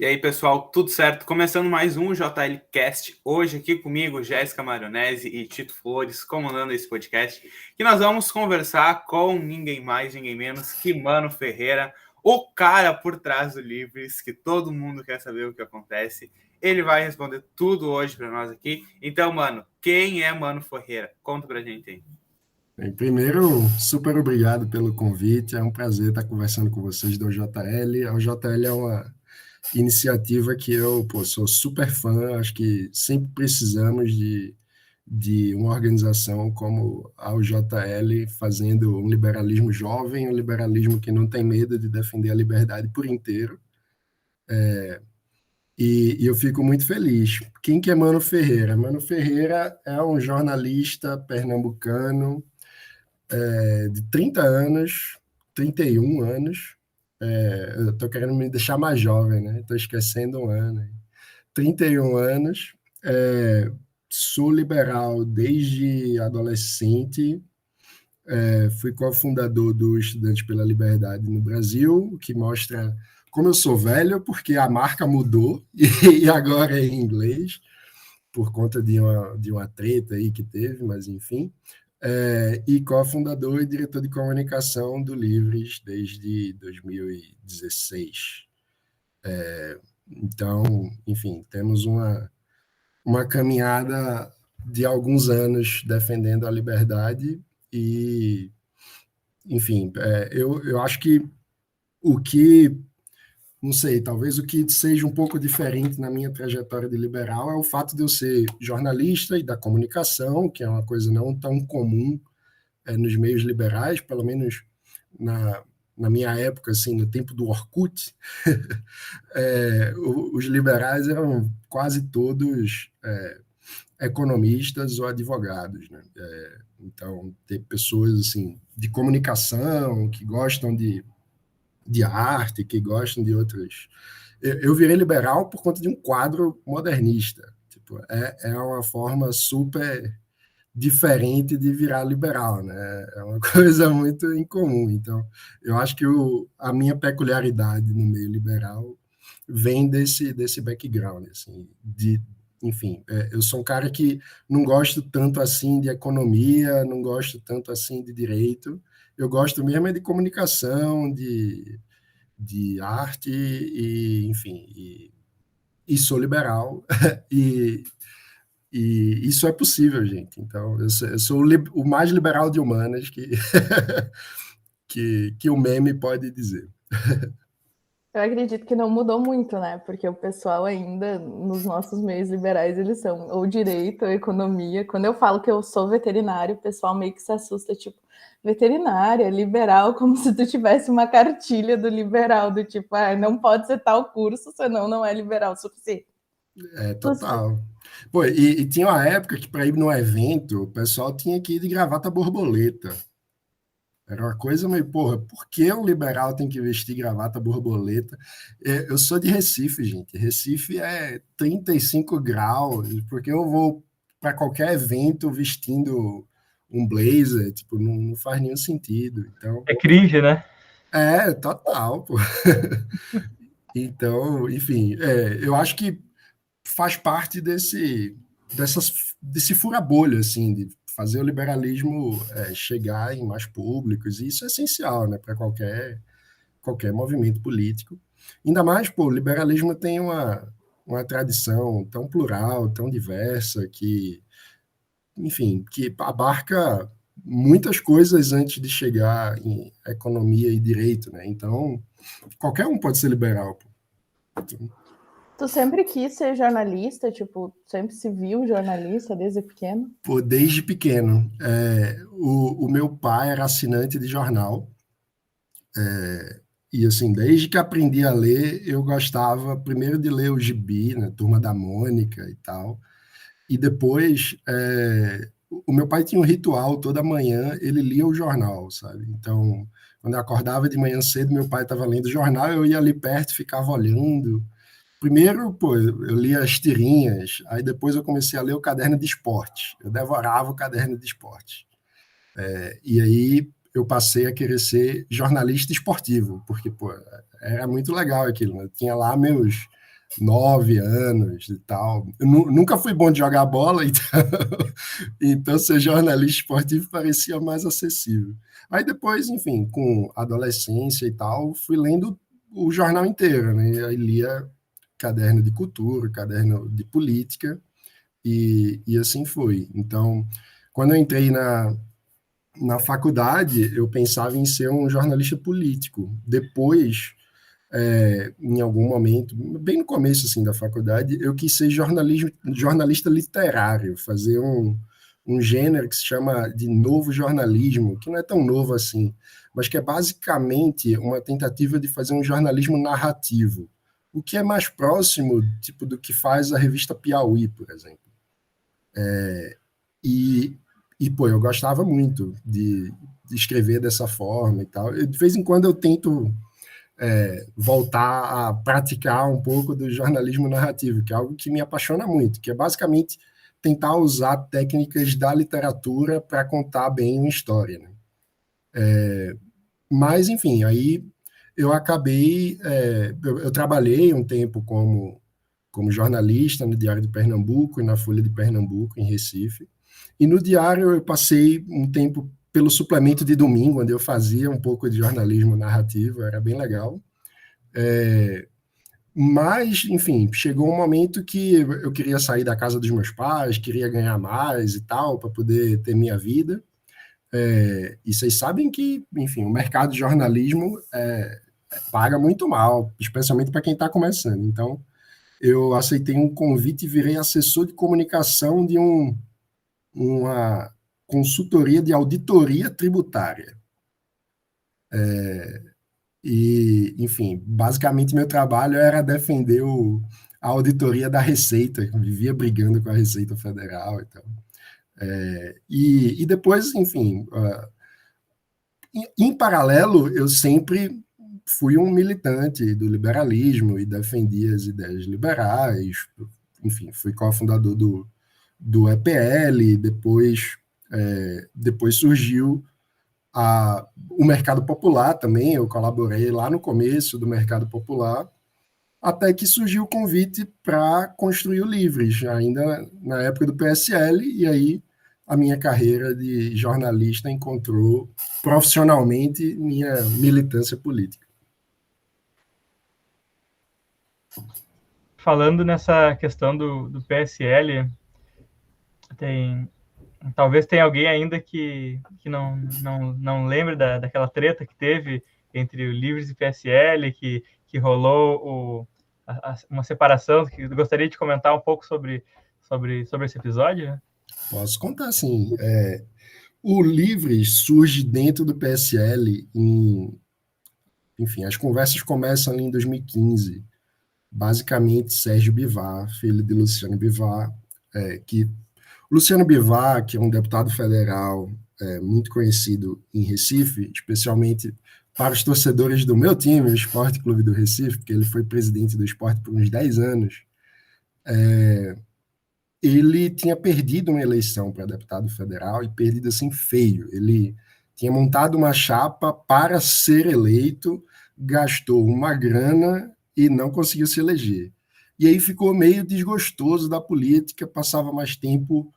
E aí, pessoal, tudo certo? Começando mais um JL Cast. Hoje aqui comigo, Jéssica Maronese e Tito Flores, comandando esse podcast, que nós vamos conversar com ninguém mais, ninguém menos que Mano Ferreira, o cara por trás do Livres, que todo mundo quer saber o que acontece. Ele vai responder tudo hoje para nós aqui. Então, mano, quem é Mano Ferreira? Conta pra gente aí. Bem, primeiro, super obrigado pelo convite. É um prazer estar conversando com vocês do OJL. A OJL é uma iniciativa que eu, sou super fã. Acho que sempre precisamos de uma organização como a OJL, fazendo um liberalismo jovem, um liberalismo que não tem medo de defender a liberdade por inteiro. E eu fico muito feliz. Quem que é Mano Ferreira? Mano Ferreira é um jornalista pernambucano de 30 anos, 31 anos. Eu estou querendo me deixar mais jovem, né? Estou esquecendo um ano. 31 anos, sou liberal desde adolescente, fui cofundador do Estudantes pela Liberdade no Brasil, o que mostra como eu sou velho, porque a marca mudou e agora é em inglês, por conta de uma treta aí que teve, mas enfim. E cofundador e diretor de comunicação do Livres desde 2016. Então, enfim, temos uma caminhada de alguns anos defendendo a liberdade e, enfim, eu acho que o que, não sei, talvez o que seja um pouco diferente na minha trajetória de liberal é o fato de eu ser jornalista e da comunicação, que é uma coisa não tão comum nos meios liberais, pelo menos na minha época, assim, no tempo do Orkut, os liberais eram quase todos economistas ou advogados, né? Então, ter pessoas assim de comunicação que gostam de arte, que gostam de outras. Eu virei liberal por conta de um quadro modernista. Tipo, é uma forma super diferente de virar liberal, né? É uma coisa muito incomum. Então, eu acho que a minha peculiaridade no meio liberal vem desse background, assim, enfim, eu sou um cara que não gosto tanto assim de economia, não gosto tanto assim de direito, eu gosto mesmo é de comunicação, de arte e, enfim, e sou liberal e isso é possível, gente. Então, eu sou o mais liberal de humanas que o meme pode dizer. Eu acredito que não mudou muito, né? Porque o pessoal ainda, nos nossos meios liberais, eles são ou direito ou economia. Quando eu falo que eu sou veterinário, o pessoal meio que se assusta, tipo, veterinária, liberal, como se tu tivesse uma cartilha do liberal, do tipo, não pode ser tal curso, senão não é liberal o suficiente. Total. Pô, e tinha uma época que para ir num evento, o pessoal tinha que ir de gravata borboleta. Era uma coisa meio, porra, por que um liberal tem que vestir gravata borboleta? Eu sou de Recife, gente. Recife é 35 graus, porque eu vou para qualquer evento vestindo um blazer, tipo, não faz nenhum sentido. Então, É cringe, né? total, pô. Então, enfim, eu acho que faz parte desse fura-bolha, assim, de fazer o liberalismo chegar em mais públicos, e isso é essencial, né, para qualquer movimento político. Ainda mais, pô, o liberalismo tem uma tradição tão plural, tão diversa, enfim, que abarca muitas coisas antes de chegar em economia e direito, né? Então, qualquer um pode ser liberal, pô. Tu sempre quis ser jornalista? Tipo, sempre se viu jornalista desde pequeno? Pô, desde pequeno. O meu pai era assinante de jornal. E, assim, desde que aprendi a ler, eu gostava primeiro de ler o gibi, né, Turma da Mônica e tal. E depois, o meu pai tinha um ritual, toda manhã ele lia o jornal, sabe? Então, quando eu acordava de manhã cedo, meu pai estava lendo o jornal, eu ia ali perto, ficava olhando. Primeiro, pô, eu lia as tirinhas, aí depois eu comecei a ler o caderno de esporte. Eu devorava o caderno de esporte. E aí eu passei a querer ser jornalista esportivo, porque, pô, era muito legal aquilo, né? Eu tinha lá 9 anos e tal. Eu nunca fui bom de jogar bola, então ser jornalista esportivo parecia mais acessível. Aí depois, enfim, com adolescência e tal, fui lendo o jornal inteiro, né? Aí lia caderno de cultura, caderno de política, e assim foi. Então, quando eu entrei na faculdade, eu pensava em ser um jornalista político. Depois, em algum momento, bem no começo assim, da faculdade, eu quis ser jornalista literário, fazer um gênero que se chama de novo jornalismo, que não é tão novo assim, mas que é basicamente uma tentativa de fazer um jornalismo narrativo, o que é mais próximo tipo do que faz a revista Piauí, por exemplo. E, pô, eu gostava muito de escrever dessa forma e tal. De vez em quando eu tento voltar a praticar um pouco do jornalismo narrativo, que é algo que me apaixona muito, que é basicamente tentar usar técnicas da literatura para contar bem uma história, né? Mas, enfim, aí eu acabei, eu trabalhei um tempo como jornalista no Diário de Pernambuco e na Folha de Pernambuco, em Recife, e no Diário eu passei um tempo pelo suplemento de domingo, onde eu fazia um pouco de jornalismo narrativo, era bem legal. Mas, enfim, chegou um momento que eu queria sair da casa dos meus pais, queria ganhar mais e tal, para poder ter minha vida. E vocês sabem que, enfim, o mercado de jornalismo paga muito mal, especialmente para quem está começando. Então, eu aceitei um convite e virei assessor de comunicação de uma consultoria de auditoria tributária. E, enfim, basicamente meu trabalho era defender a auditoria da Receita, eu vivia brigando com a Receita Federal e tal. E depois, enfim, em paralelo, eu sempre fui um militante do liberalismo e defendia as ideias liberais, enfim, fui cofundador do EPL, depois surgiu o mercado popular também, eu colaborei lá no começo do mercado popular, até que surgiu o convite para construir o Livres, ainda na época do PSL, e aí a minha carreira de jornalista encontrou profissionalmente minha militância política. Falando nessa questão do PSL, talvez tenha alguém ainda que não lembre daquela treta que teve entre o Livres e o PSL, que rolou uma separação, que eu gostaria de comentar um pouco sobre esse episódio, né? Posso contar, sim. O Livres surge dentro do PSL enfim, as conversas começam ali em 2015. Basicamente, Sérgio Bivar, filho de Luciano Bivar, Luciano Bivar, que é um deputado federal muito conhecido em Recife, especialmente para os torcedores do meu time, o Sport Clube do Recife, porque ele foi presidente do esporte por uns 10 anos, ele tinha perdido uma eleição para deputado federal e perdido assim feio. Ele tinha montado uma chapa para ser eleito, gastou uma grana e não conseguiu se eleger. E aí ficou meio desgostoso da política, passava mais tempo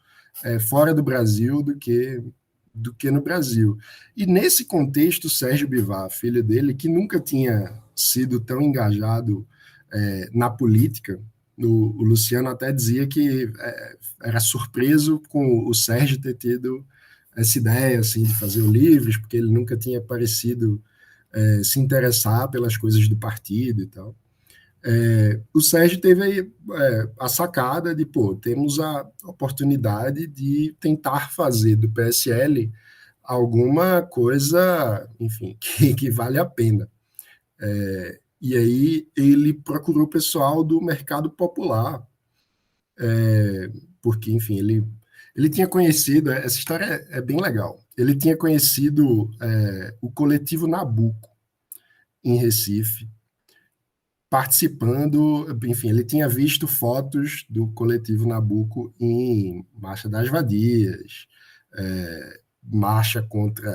fora do Brasil do que no Brasil. E nesse contexto, Sérgio Bivar, filho dele, que nunca tinha sido tão engajado na política, o Luciano até dizia que era surpreso com o Sérgio ter tido essa ideia assim, de fazer o Livres, porque ele nunca tinha parecido se interessar pelas coisas do partido e tal. O Sérgio teve aí, a sacada de, temos a oportunidade de tentar fazer do PSL alguma coisa, enfim, que vale a pena. E aí ele procurou o pessoal do mercado popular, porque, enfim, ele tinha conhecido, essa história é bem legal, ele tinha conhecido o coletivo Nabuco, em Recife, participando, enfim, ele tinha visto fotos do coletivo Nabuco em Marcha das Vadias, marcha contra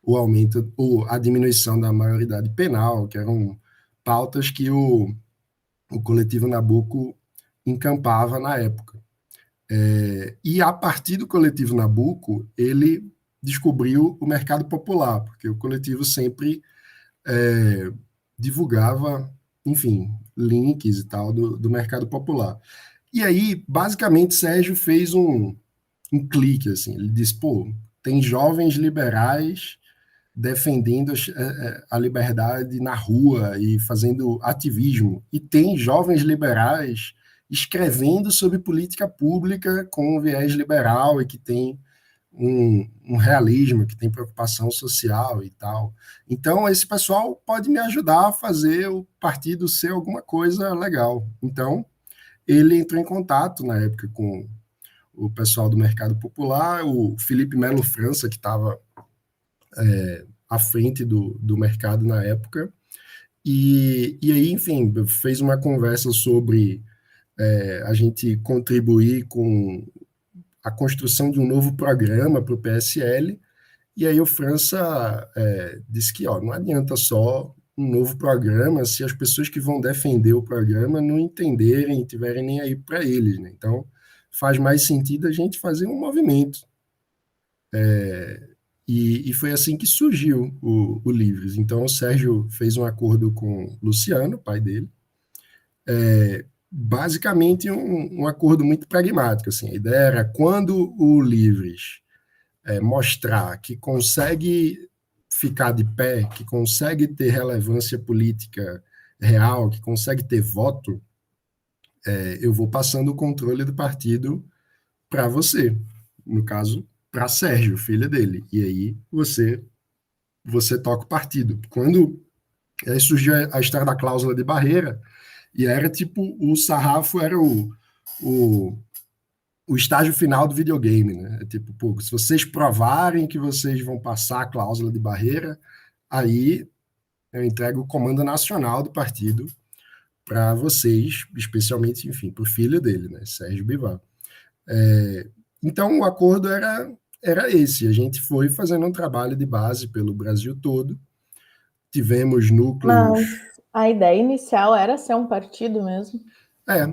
o aumento, ou a diminuição da maioridade penal, que eram pautas que o o coletivo Nabucco encampava na época. E a partir do coletivo Nabucco, ele descobriu o mercado popular, porque o coletivo sempre divulgava, enfim, links e tal do mercado popular. E aí, basicamente, Sérgio fez um clique, assim, ele disse, pô, tem jovens liberais defendendo a liberdade na rua e fazendo ativismo, e tem jovens liberais escrevendo sobre política pública com um viés liberal e que tem um realismo, que tem preocupação social e tal. Então, esse pessoal pode me ajudar a fazer o partido ser alguma coisa legal. Então, ele entrou em contato, na época, com o pessoal do Mercado Popular, o Felipe Melo França, que estava à frente do mercado na época, e aí, enfim, fez uma conversa sobre a gente contribuir com a construção de um novo programa para o PSL, e aí o França disse que não adianta só um novo programa se as pessoas que vão defender o programa não entenderem, tiverem nem aí para eles, né? Então, faz mais sentido a gente fazer um movimento. E foi assim que surgiu o Livres. Então, o Sérgio fez um acordo com o Luciano, pai dele, basicamente um acordo muito pragmático. Assim, a ideia era, quando o Livres mostrar que consegue ficar de pé, que consegue ter relevância política real, que consegue ter voto, eu vou passando o controle do partido para você, no caso, para Sérgio, filha dele, e aí você toca o partido. Quando surgiu a história da cláusula de barreira, e era tipo, o sarrafo era o estágio final do videogame, né? Tipo, pô, se vocês provarem que vocês vão passar a cláusula de barreira, aí eu entrego o comando nacional do partido para vocês, especialmente, enfim, para o filho dele, né, Sérgio Bivar. Então, o acordo era esse. A gente foi fazendo um trabalho de base pelo Brasil todo. Tivemos núcleos... Mas a ideia inicial era ser um partido mesmo?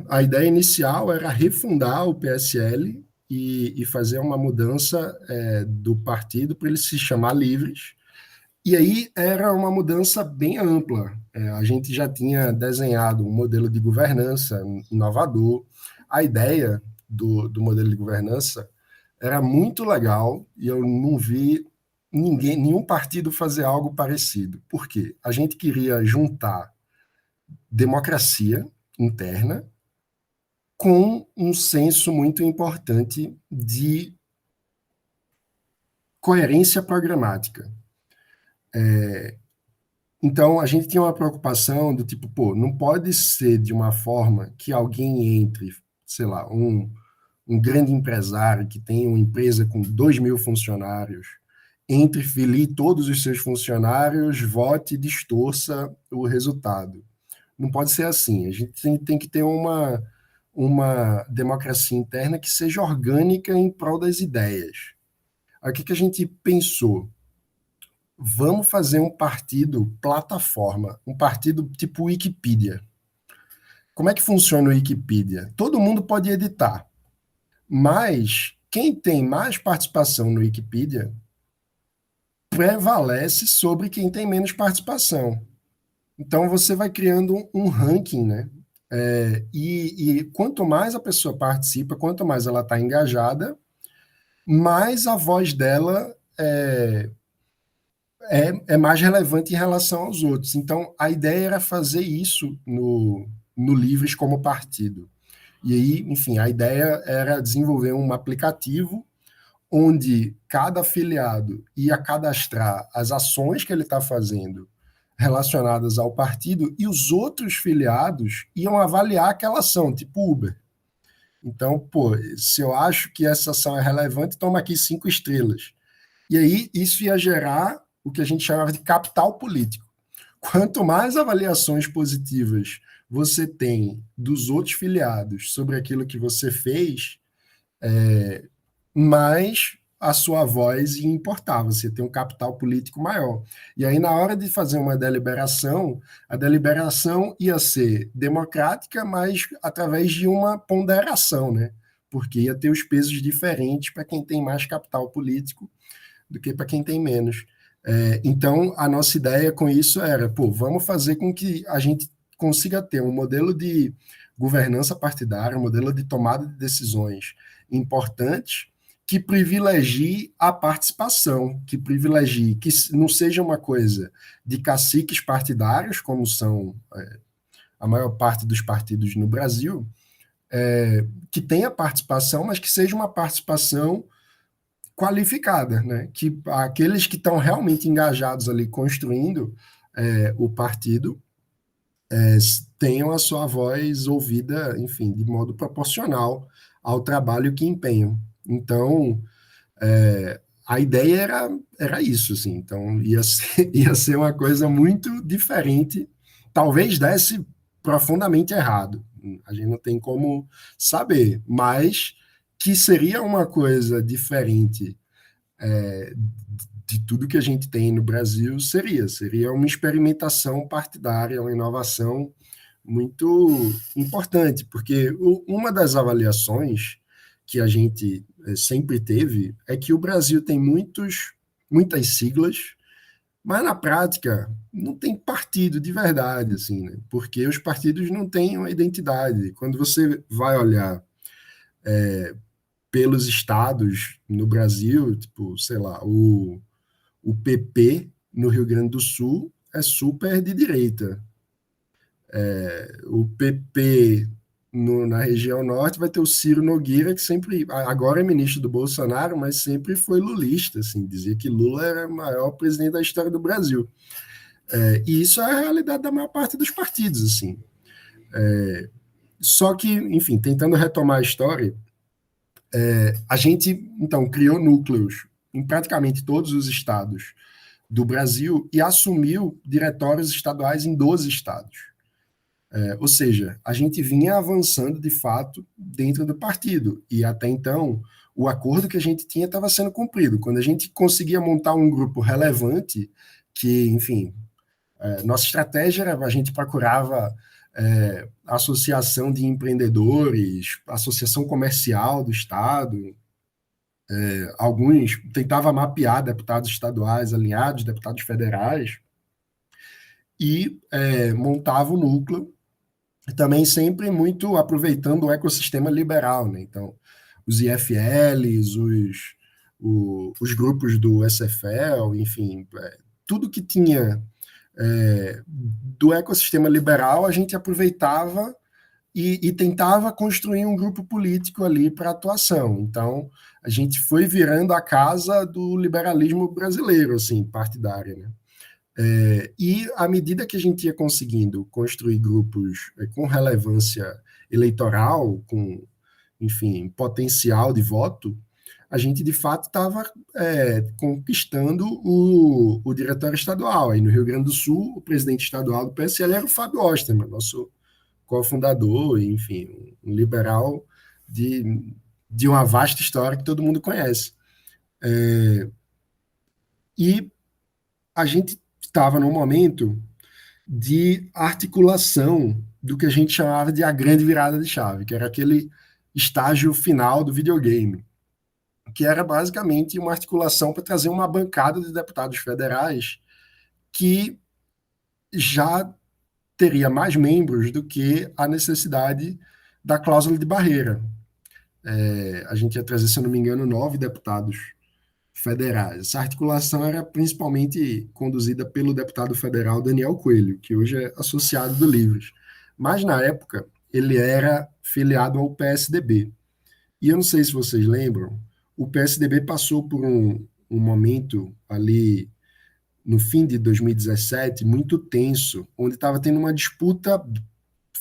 A ideia inicial era refundar o PSL e fazer uma mudança do partido para ele se chamar Livres. E aí era uma mudança bem ampla. A gente já tinha desenhado um modelo de governança inovador. A ideia do modelo de governança era muito legal e eu não vi nenhum partido fazer algo parecido. Por quê? A gente queria juntar democracia interna com um senso muito importante de coerência programática. Então, a gente tinha uma preocupação do tipo, pô, não pode ser de uma forma que alguém entre, sei lá, um grande empresário que tem uma empresa com 2.000 funcionários, entre filie todos os seus funcionários, vote e distorça o resultado. Não pode ser assim. A gente tem que ter uma democracia interna que seja orgânica em prol das ideias. Aí, o que a gente pensou? Vamos fazer um partido plataforma, um partido tipo Wikipedia. Como é que funciona o Wikipedia? Todo mundo pode editar, mas quem tem mais participação no Wikipedia prevalece sobre quem tem menos participação. Então, você vai criando um ranking, né? E quanto mais a pessoa participa, quanto mais ela está engajada, mais a voz dela é mais relevante em relação aos outros. Então, a ideia era fazer isso no Livres como partido. E aí, enfim, a ideia era desenvolver um aplicativo onde cada afiliado ia cadastrar as ações que ele está fazendo relacionadas ao partido e os outros filiados iam avaliar aquela ação, tipo Uber. Então, pô, se eu acho que essa ação é relevante, toma aqui 5 estrelas. E aí, isso ia gerar o que a gente chamava de capital político. Quanto mais avaliações positivas você tem dos outros filiados sobre aquilo que você fez, mais a sua voz e importar, você tem um capital político maior. E aí, na hora de fazer uma deliberação, a deliberação ia ser democrática, mas através de uma ponderação, né? Porque ia ter os pesos diferentes para quem tem mais capital político do que para quem tem menos. Então, a nossa ideia com isso era, vamos fazer com que a gente consiga ter um modelo de governança partidária, um modelo de tomada de decisões importantes, que privilegie a participação, que privilegie, que não seja uma coisa de caciques partidários, como são a maior parte dos partidos no Brasil, que tenha participação, mas que seja uma participação qualificada, né? Que aqueles que estão realmente engajados ali construindo o partido tenham a sua voz ouvida, enfim, de modo proporcional ao trabalho que empenham. Então, a ideia era isso, assim. Então, ia ser uma coisa muito diferente, talvez desse profundamente errado. A gente não tem como saber, mas que seria uma coisa diferente de tudo que a gente tem no Brasil, seria uma experimentação partidária, uma inovação muito importante, porque uma das avaliações que a gente sempre teve é que o Brasil tem muitas siglas, mas na prática não tem partido de verdade, assim, né? Porque os partidos não têm uma identidade. Quando você vai olhar pelos estados no Brasil, tipo, sei lá, o PP no Rio Grande do Sul é super de direita. O PP na região norte vai ter o Ciro Nogueira, que sempre, agora é ministro do Bolsonaro, mas sempre foi lulista, assim, dizia que Lula era o maior presidente da história do Brasil. E isso é a realidade da maior parte dos partidos, assim. Só que, enfim, tentando retomar a história, a gente, então, criou núcleos em praticamente todos os estados do Brasil e assumiu diretórios estaduais em 12 estados. Ou seja, a gente vinha avançando, de fato, dentro do partido. E, até então, o acordo que a gente tinha estava sendo cumprido. Quando a gente conseguia montar um grupo relevante, que, enfim, nossa estratégia era, a gente procurava associação de empreendedores, associação comercial do Estado, alguns tentava mapear deputados estaduais alinhados, deputados federais, e montava o núcleo, também sempre muito aproveitando o ecossistema liberal, né? Então, os IFLs, os grupos do SFL, enfim, tudo que tinha do ecossistema liberal, a gente aproveitava e tentava construir um grupo político ali para atuação. Então, a gente foi virando a casa do liberalismo brasileiro, assim, partidário, né? E à medida que a gente ia conseguindo construir grupos com relevância eleitoral, com, enfim, potencial de voto, a gente de fato estava conquistando o diretório estadual. Aí no Rio Grande do Sul, o presidente estadual do PSL era o Fábio Osterman, nosso cofundador, enfim, um liberal de uma vasta história que todo mundo conhece. E a gente estava num momento de articulação do que a gente chamava de a grande virada de chave, que era aquele estágio final do videogame, que era basicamente uma articulação para trazer uma bancada de deputados federais que já teria mais membros do que a necessidade da cláusula de barreira. A gente ia trazer, se eu não me engano, 9 deputados federais. Essa articulação era principalmente conduzida pelo deputado federal Daniel Coelho, que hoje é associado do Livres. Mas, na época, ele era filiado ao PSDB. E eu não sei se vocês lembram, o PSDB passou por um momento ali no fim de 2017 muito tenso, onde estava tendo uma disputa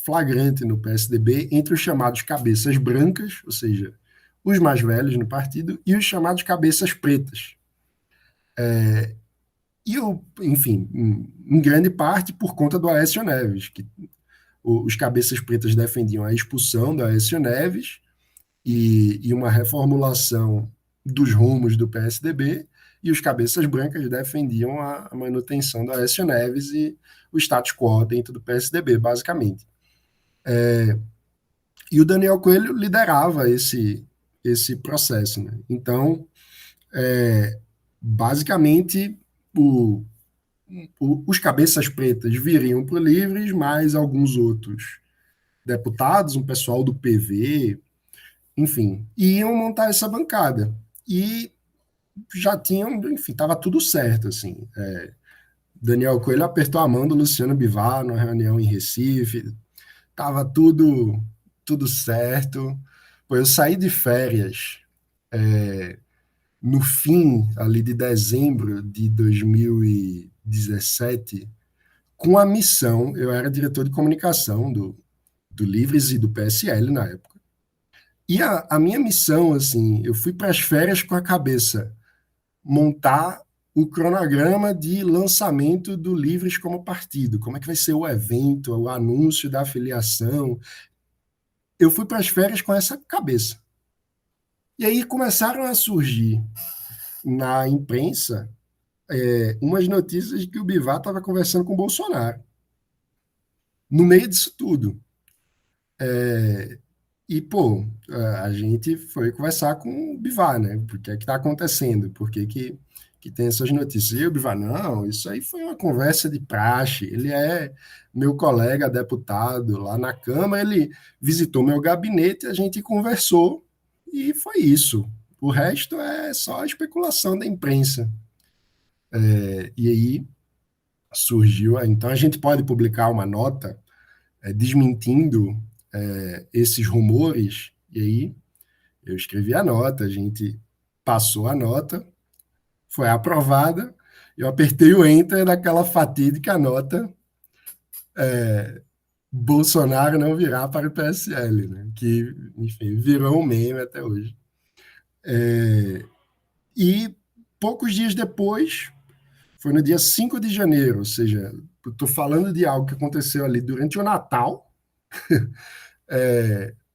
flagrante no PSDB entre os chamados cabeças brancas, ou seja, os mais velhos no partido, e os chamados cabeças pretas. Enfim, em grande parte por conta do Aécio Neves, que os cabeças pretas defendiam a expulsão do Aécio Neves e uma reformulação dos rumos do PSDB, e os cabeças brancas defendiam a manutenção do Aécio Neves e o status quo dentro do PSDB, basicamente. E o Daniel Coelho liderava esse processo. Né? Então, basicamente, os cabeças pretas viriam para o Livres, mais alguns outros deputados, um pessoal do PV, enfim, iam montar essa bancada. E já tinham, enfim, estava tudo certo, assim. Daniel Coelho apertou a mão do Luciano Bivar numa reunião em Recife, estava tudo certo. Pô, eu saí de férias no fim ali de dezembro de 2017 com a missão, eu era diretor de comunicação do Livres e do PSL na época. E a minha missão, assim, eu fui para as férias com a cabeça montar o cronograma de lançamento do Livres como partido, como é que vai ser o evento, o anúncio da afiliação. Eu fui para as férias com essa cabeça. E aí começaram a surgir na imprensa umas notícias de que o Bivar estava conversando com o Bolsonaro. No meio disso tudo. E, pô, a gente foi conversar com o Bivar, né? Por que é que está acontecendo? Por que tem essas notícias? E o Bivar, não, isso aí foi uma conversa de praxe. Ele é meu colega deputado lá na Câmara, ele visitou meu gabinete, a gente conversou e foi isso. O resto é só especulação da imprensa. E aí surgiu. Então, a gente pode publicar uma nota desmentindo esses rumores, e aí eu escrevi a nota, a gente passou a nota, foi aprovada, eu apertei o enter naquela fatídica nota Bolsonaro não virá para o PSL, né? Que, enfim, virou um meme até hoje. E poucos dias depois, foi no dia 5 de janeiro, ou seja, estou falando de algo que aconteceu ali durante o Natal,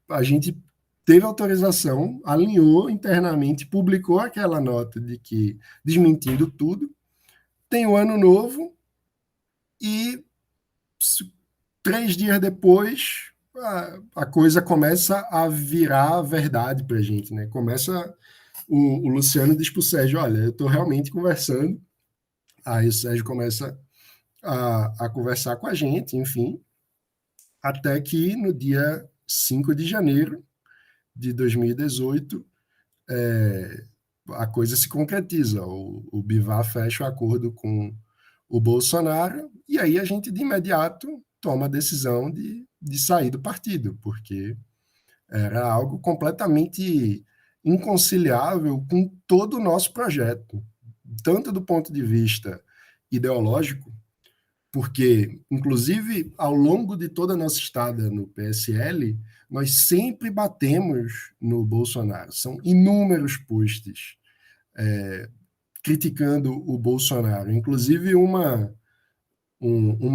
a gente teve autorização, alinhou internamente, publicou aquela nota de que desmentindo tudo, tem o Ano Novo e 3 dias depois a coisa começa a virar verdade para a gente, né? Começa o Luciano diz para o Sérgio, olha, eu estou realmente conversando, aí o Sérgio começa a conversar com a gente, enfim, até que no dia 5 de janeiro de 2018, a coisa se concretiza. O Bivar fecha o acordo com o Bolsonaro e aí a gente, de imediato, toma a decisão de sair do partido, porque era algo completamente inconciliável com todo o nosso projeto, tanto do ponto de vista ideológico, porque, inclusive, ao longo de toda a nossa estada no PSL, nós sempre batemos no Bolsonaro. São inúmeros posts criticando o Bolsonaro. Inclusive, uma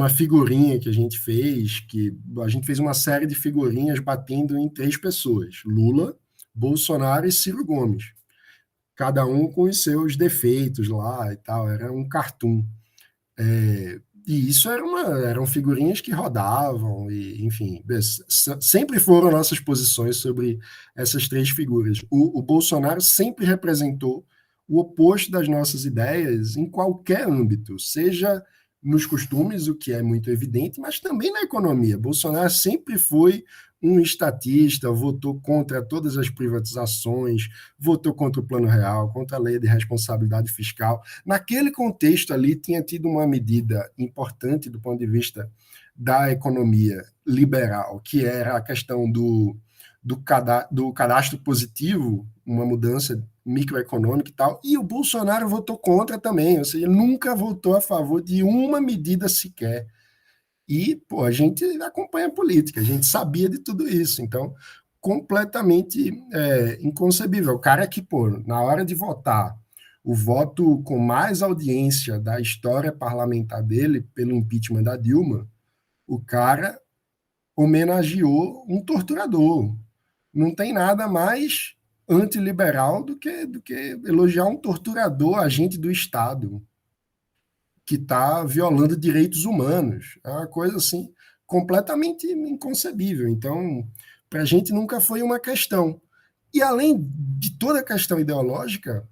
figurinha que a gente fez uma série de figurinhas batendo em 3 pessoas: Lula, Bolsonaro e Ciro Gomes. Cada um com os seus defeitos lá e tal. Era um cartoon. E isso eram figurinhas que rodavam, e, enfim, sempre foram nossas posições sobre essas 3 figuras. O Bolsonaro sempre representou o oposto das nossas ideias em qualquer âmbito, seja nos costumes, o que é muito evidente, mas também na economia. Bolsonaro sempre foi um estatista, votou contra todas as privatizações, votou contra o Plano Real, contra a lei de responsabilidade fiscal. Naquele contexto ali, tinha tido uma medida importante do ponto de vista da economia liberal, que era a questão do cadastro positivo, uma mudança microeconômica e tal, e o Bolsonaro votou contra também, ou seja, nunca votou a favor de uma medida sequer. E, pô, a gente acompanha a política, a gente sabia de tudo isso, então, completamente inconcebível. O cara que, pô, na hora de votar, o voto com mais audiência da história parlamentar dele, pelo impeachment da Dilma, o cara homenageou um torturador. Não tem nada mais antiliberal do que elogiar um torturador, agente do Estado, que está violando direitos humanos. É uma coisa assim completamente inconcebível. Então, para a gente nunca foi uma questão. E além de toda a questão ideológica,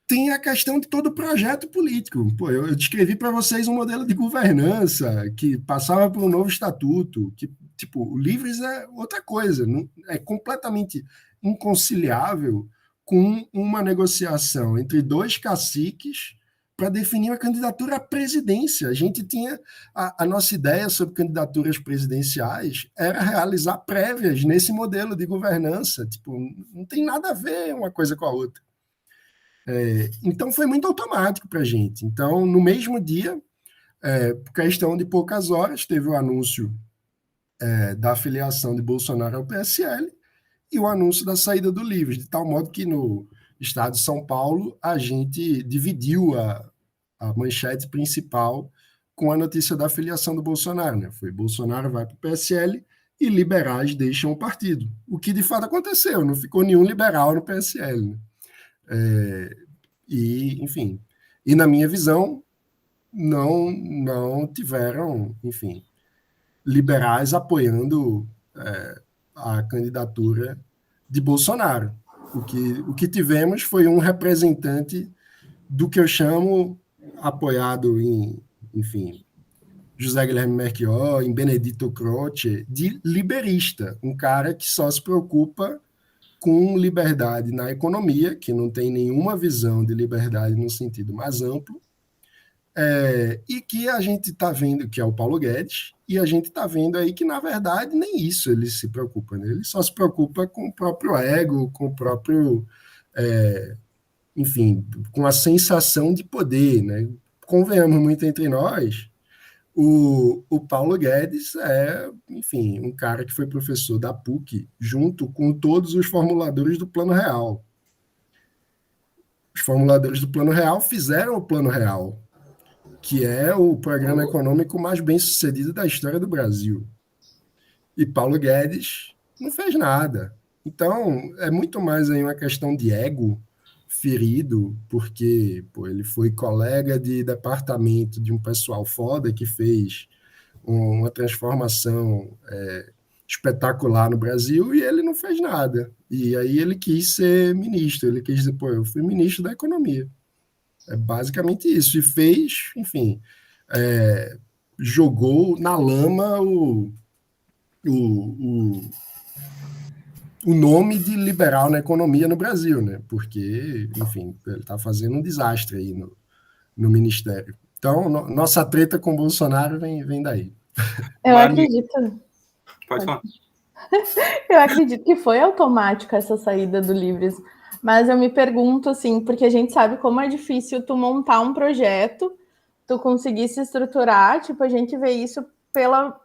tem a questão de todo o projeto político. Pô, eu descrevi para vocês um modelo de governança que passava por um novo estatuto, que, tipo, o Livres é outra coisa, é completamente inconciliável com uma negociação entre dois caciques para definir uma candidatura à presidência. A gente tinha a nossa ideia sobre candidaturas presidenciais era realizar prévias nesse modelo de governança. Tipo, não tem nada a ver uma coisa com a outra. Então, foi muito automático para a gente. Então, no mesmo dia, por questão de poucas horas, teve o anúncio da afiliação de Bolsonaro ao PSL e o anúncio da saída do Livres, de tal modo que no estado de São Paulo a gente dividiu a manchete principal com a notícia da afiliação do Bolsonaro. Né? Foi Bolsonaro vai para o PSL e liberais deixam o partido. O que de fato aconteceu, não ficou nenhum liberal no PSL. Né? Enfim, e na minha visão, não tiveram, enfim, liberais apoiando a candidatura de Bolsonaro. O que tivemos foi um representante do que eu chamo, apoiado em, enfim, José Guilherme Melchior, em Benedito Croce, de liberista, um cara que só se preocupa com liberdade na economia, que não tem nenhuma visão de liberdade no sentido mais amplo, e que a gente está vendo que é o Paulo Guedes, e a gente está vendo aí que, na verdade, nem isso ele se preocupa. Né? Ele só se preocupa com o próprio ego, com o próprio... enfim, com a sensação de poder. Né? Convenhamos muito entre nós, o Paulo Guedes é, enfim, um cara que foi professor da PUC junto com todos os formuladores do Plano Real. Os formuladores do Plano Real fizeram o Plano Real, que é o programa econômico mais bem sucedido da história do Brasil. E Paulo Guedes não fez nada. Então, é muito mais aí uma questão de ego ferido, porque ele foi colega de departamento de um pessoal foda que fez uma transformação espetacular no Brasil e ele não fez nada. E aí ele quis ser ministro, ele quis dizer, eu fui ministro da Economia. É basicamente isso. E fez, enfim, jogou na lama o nome de liberal na economia no Brasil, né? Porque, enfim, ele está fazendo um desastre aí no Ministério. Então, nossa treta com o Bolsonaro vem daí. Eu acredito. Pode falar. Eu acredito que foi automático essa saída do Livres, mas eu me pergunto, assim, porque a gente sabe como é difícil tu montar um projeto, tu conseguir se estruturar, tipo, a gente vê isso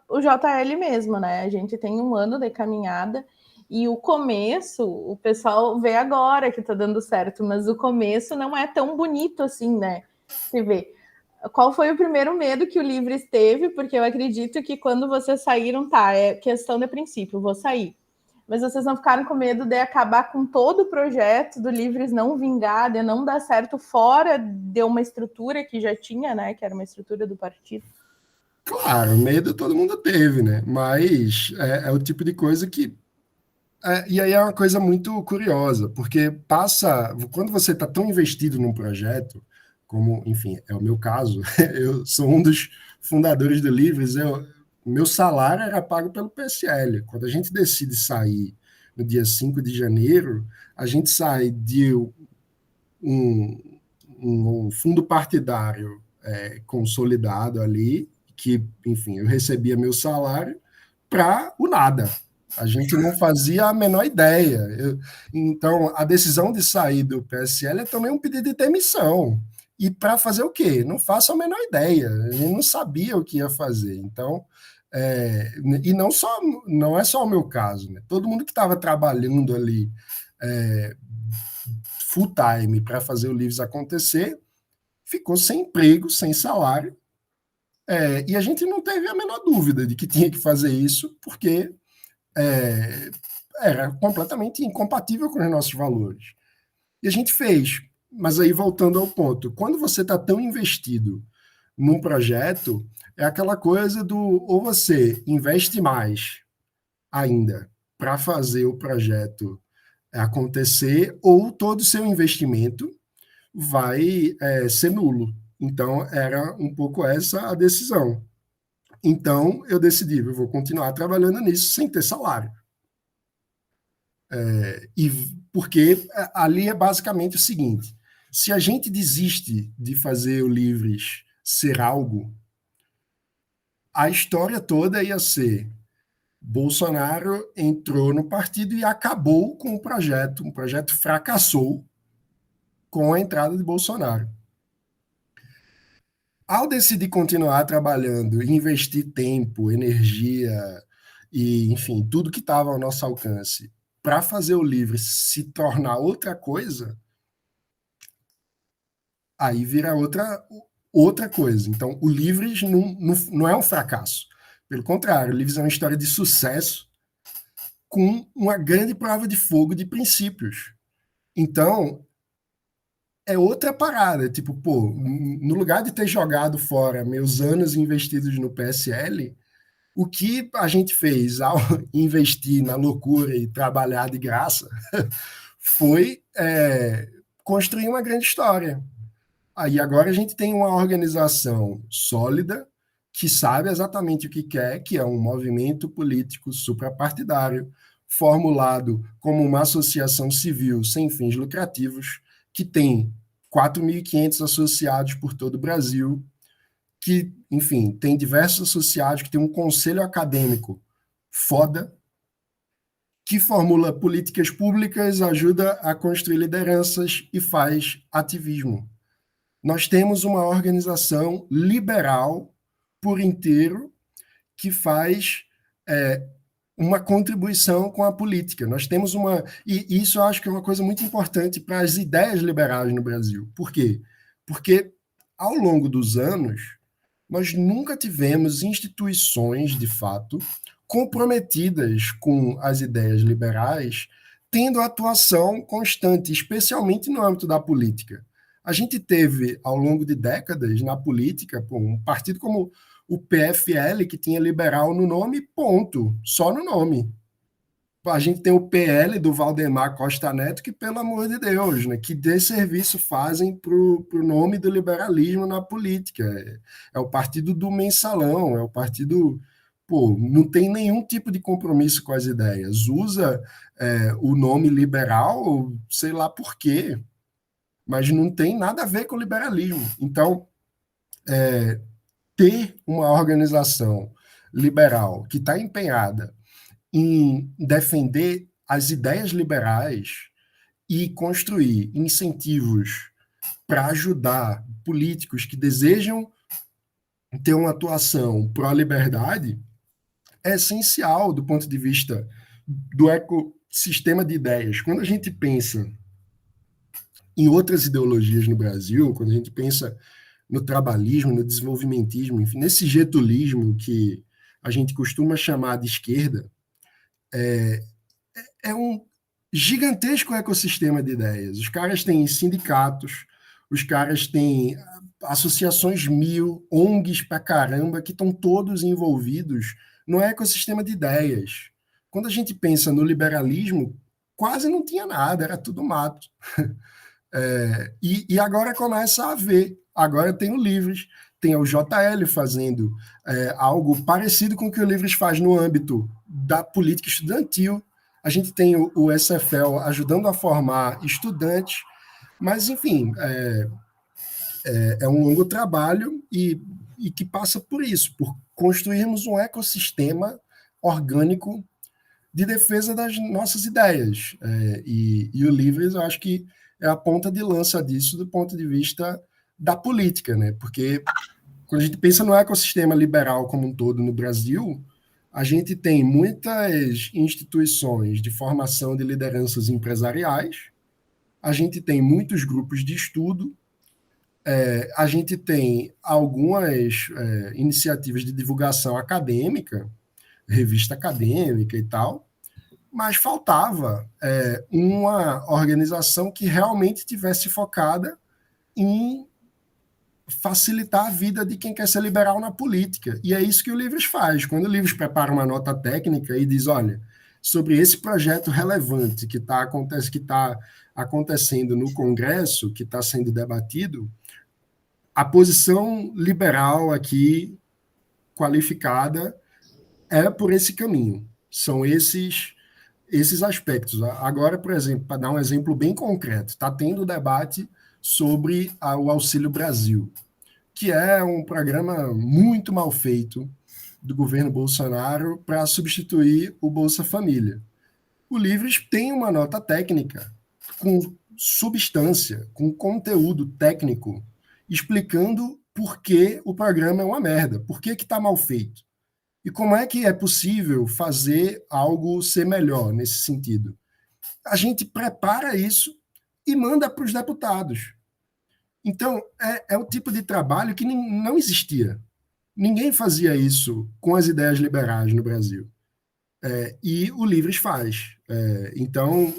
o JL mesmo, né? A gente tem um ano de caminhada e o começo, o pessoal vê agora que tá dando certo, mas o começo não é tão bonito assim, né? Se vê. Qual foi o primeiro medo que o Livres teve? Porque eu acredito que quando vocês saíram, é questão de princípio, vou sair. Mas vocês não ficaram com medo de acabar com todo o projeto do Livres não vingar, de não dar certo fora de uma estrutura que já tinha, né? Que era uma estrutura do partido. Claro, medo todo mundo teve, né? Mas é o tipo de coisa que... e aí é uma coisa muito curiosa, porque quando você está tão investido num projeto, como, enfim, é o meu caso, eu sou um dos fundadores do Livres, meu salário era pago pelo PSL. Quando a gente decide sair no dia 5 de janeiro, a gente sai de um fundo partidário consolidado ali, que, enfim, eu recebia meu salário, para o nada. A gente não fazia a menor ideia. Então, a decisão de sair do PSL é também um pedido de demissão. E para fazer o quê? Não faço a menor ideia. A gente não sabia o que ia fazer. Então, e não é só o meu caso. Né? Todo mundo que estava trabalhando ali full time para fazer o Livres acontecer ficou sem emprego, sem salário. E a gente não teve a menor dúvida de que tinha que fazer isso, porque era completamente incompatível com os nossos valores. E a gente fez. Mas aí, voltando ao ponto, quando você está tão investido num projeto, é aquela coisa do ou você investe mais ainda para fazer o projeto acontecer, ou todo o seu investimento vai ser nulo. Então, era um pouco essa a decisão. Então, eu decidi, eu vou continuar trabalhando nisso sem ter salário. E porque ali é basicamente o seguinte: se a gente desiste de fazer o Livres ser algo, a história toda ia ser Bolsonaro entrou no partido e acabou com o projeto. O projeto fracassou com a entrada de Bolsonaro. Ao decidir continuar trabalhando, investir tempo, energia e, enfim, tudo que estava ao nosso alcance para fazer o Livre se tornar outra coisa, aí vira outra coisa. Então, o Livres não é um fracasso. Pelo contrário, o Livres é uma história de sucesso com uma grande prova de fogo de princípios. Então, é outra parada. Tipo, pô, no lugar de ter jogado fora meus anos investidos no PSL, o que a gente fez ao investir na loucura e trabalhar de graça foi construir uma grande história. Aí agora a gente tem uma organização sólida que sabe exatamente o que quer, que é um movimento político suprapartidário, formulado como uma associação civil sem fins lucrativos, que tem 4.500 associados por todo o Brasil, que, enfim, tem diversos associados, que tem um conselho acadêmico foda, que formula políticas públicas, ajuda a construir lideranças e faz ativismo. Nós temos uma organização liberal por inteiro que faz uma contribuição com a política. Nós temos e isso eu acho que é uma coisa muito importante para as ideias liberais no Brasil. Por quê? Porque, ao longo dos anos, nós nunca tivemos instituições, de fato, comprometidas com as ideias liberais, tendo atuação constante, especialmente no âmbito da política. A gente teve, ao longo de décadas, na política, um partido como o PFL, que tinha liberal no nome, ponto, só no nome. A gente tem o PL do Valdemar Costa Neto, que, pelo amor de Deus, né, que desserviço fazem para o nome do liberalismo na política. É o partido do mensalão, é o partido... Pô, não tem nenhum tipo de compromisso com as ideias. Usa o nome liberal, sei lá por quê, mas não tem nada a ver com o liberalismo. Então, ter uma organização liberal que está empenhada em defender as ideias liberais e construir incentivos para ajudar políticos que desejam ter uma atuação pró-liberdade é essencial do ponto de vista do ecossistema de ideias. Quando a gente pensa em outras ideologias no Brasil, quando a gente pensa no trabalhismo, no desenvolvimentismo, enfim, nesse getulismo que a gente costuma chamar de esquerda, é um gigantesco ecossistema de ideias. Os caras têm sindicatos, os caras têm associações mil, ONGs pra caramba, que estão todos envolvidos no ecossistema de ideias. Quando a gente pensa no liberalismo, quase não tinha nada, era tudo mato. E agora começa a haver. Agora tem o Livres, tem o JL fazendo algo parecido com o que o Livres faz no âmbito da política estudantil. A gente tem o SFL ajudando a formar estudantes, mas, enfim, é um longo trabalho e que passa por isso, por construirmos um ecossistema orgânico de defesa das nossas ideias. E o Livres, eu acho que é a ponta de lança disso do ponto de vista da política, né? Porque quando a gente pensa no ecossistema liberal como um todo no Brasil, a gente tem muitas instituições de formação de lideranças empresariais, a gente tem muitos grupos de estudo, a gente tem algumas iniciativas de divulgação acadêmica, revista acadêmica e tal, mas faltava uma organização que realmente tivesse focada em facilitar a vida de quem quer ser liberal na política. E é isso que o Livres faz. Quando o Livres prepara uma nota técnica e diz, olha, sobre esse projeto relevante que está acontecendo no Congresso, que está sendo debatido, a posição liberal aqui, qualificada, é por esse caminho. São esses aspectos. Agora, por exemplo, para dar um exemplo bem concreto, está tendo debate sobre o Auxílio Brasil, que é um programa muito mal feito do governo Bolsonaro para substituir o Bolsa Família. O Livres tem uma nota técnica com substância, com conteúdo técnico, explicando por que o programa é uma merda, por que está mal feito. E como é que é possível fazer algo ser melhor nesse sentido? A gente prepara isso e manda para os deputados. Então, é o tipo de trabalho que não existia. Ninguém fazia isso com as ideias liberais no Brasil. E o Livres faz. Então,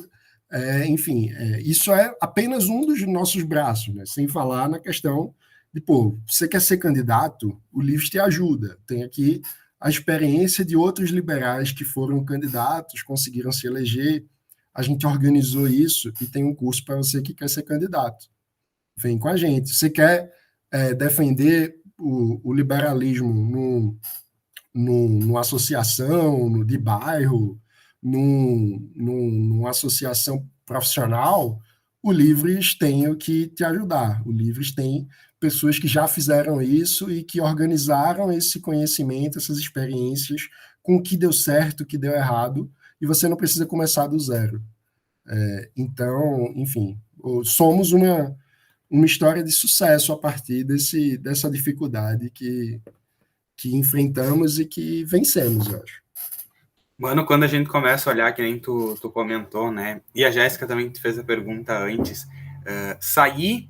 enfim, isso é apenas um dos nossos braços, né? Sem falar na questão de, você quer ser candidato, o Livres te ajuda. Tem aqui a experiência de outros liberais que foram candidatos, conseguiram se eleger. A gente organizou isso e tem um curso para você que quer ser candidato. Vem com a gente. Você quer defender o liberalismo numa associação de bairro, numa associação profissional, o Livres tem o que te ajudar. O Livres tem pessoas que já fizeram isso e que organizaram esse conhecimento, essas experiências, com o que deu certo, o que deu errado, e você não precisa começar do zero. Então, enfim, somos uma história de sucesso a partir dessa dificuldade que enfrentamos e que vencemos, eu acho. Mano, quando a gente começa a olhar, que nem tu comentou, né? E a Jéssica também te fez a pergunta antes, sair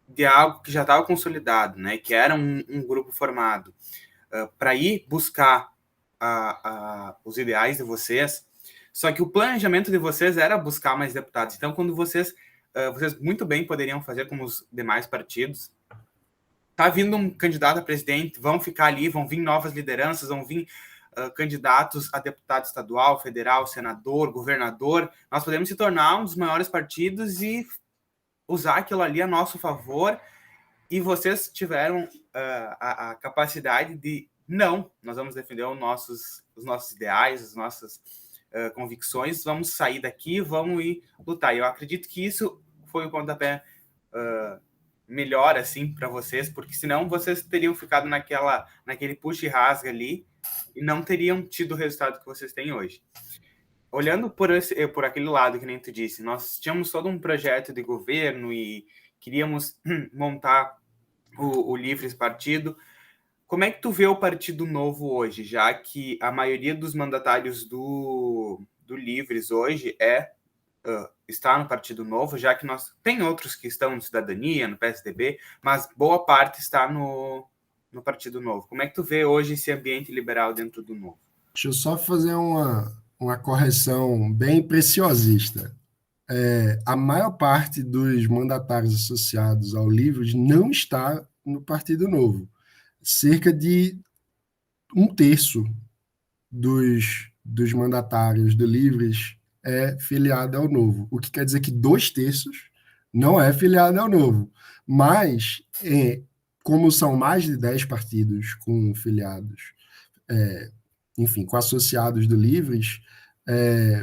de algo que já estava consolidado, né? Que era um grupo formado, para ir buscar os ideais de vocês. Só que o planejamento de vocês era buscar mais deputados. Então, quando vocês muito bem poderiam fazer como os demais partidos, tá vindo um candidato a presidente, vão ficar ali, vão vir novas lideranças, vão vir candidatos a deputado estadual, federal, senador, governador. Nós podemos se tornar um dos maiores partidos e usar aquilo ali a nosso favor. E vocês tiveram a capacidade de, não, nós vamos defender os nossos ideais, as nossas convicções, vamos sair daqui, vamos ir lutar. E eu acredito que isso foi o pontapé melhor, assim, para vocês, porque senão vocês teriam ficado naquele puxa e rasga ali e não teriam tido o resultado que vocês têm hoje. Olhando por aquele lado, que nem tu disse, nós tínhamos todo um projeto de governo e queríamos montar o Livres Partido. Como é que tu vê o Partido Novo hoje, já que a maioria dos mandatários do Livres hoje está no Partido Novo, já que tem outros que estão no Cidadania, no PSDB, mas boa parte está no Partido Novo. Como é que tu vê hoje esse ambiente liberal dentro do Novo? Deixa eu só fazer uma correção bem preciosista. A maior parte dos mandatários associados ao Livres não está no Partido Novo. Cerca de 1/3 dos mandatários do Livres é filiado ao Novo, o que quer dizer que 2/3 não é filiado ao Novo. Mas, como são mais de 10 partidos com filiados, enfim, com associados do Livres,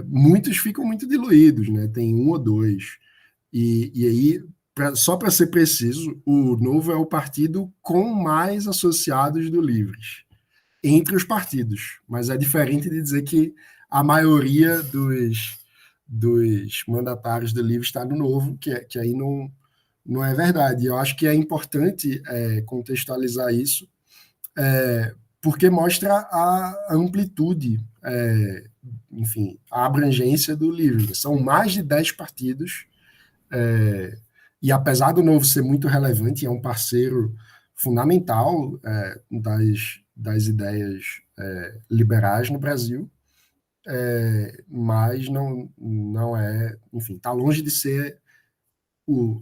muitos ficam muito diluídos, né? Tem 1 ou 2. E aí, só para ser preciso, o Novo é o partido com mais associados do Livres, entre os partidos. Mas é diferente de dizer que a maioria dos mandatários do Livres está no Novo, que aí não é verdade. Eu acho que é importante contextualizar isso, porque mostra a amplitude, enfim, a abrangência do Livres. São mais de 10 partidos, e apesar do Novo ser muito relevante, é um parceiro fundamental das ideias liberais no Brasil, mas não é, enfim, está longe de ser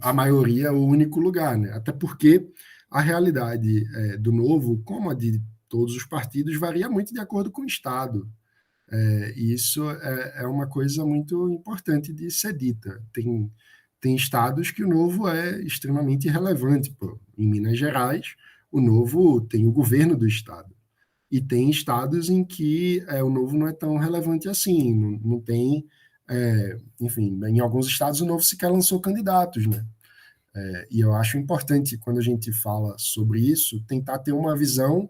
a maioria o único lugar, né? Até porque a realidade do Novo, como a de todos os partidos, varia muito de acordo com o Estado. E isso é uma coisa muito importante de ser dita. Tem estados que o Novo é extremamente relevante. Pô. Em Minas Gerais, o Novo tem o governo do estado. E tem estados em que o Novo não é tão relevante assim. Não tem, enfim, em alguns estados o Novo sequer lançou candidatos, né? E eu acho importante, quando a gente fala sobre isso, tentar ter uma visão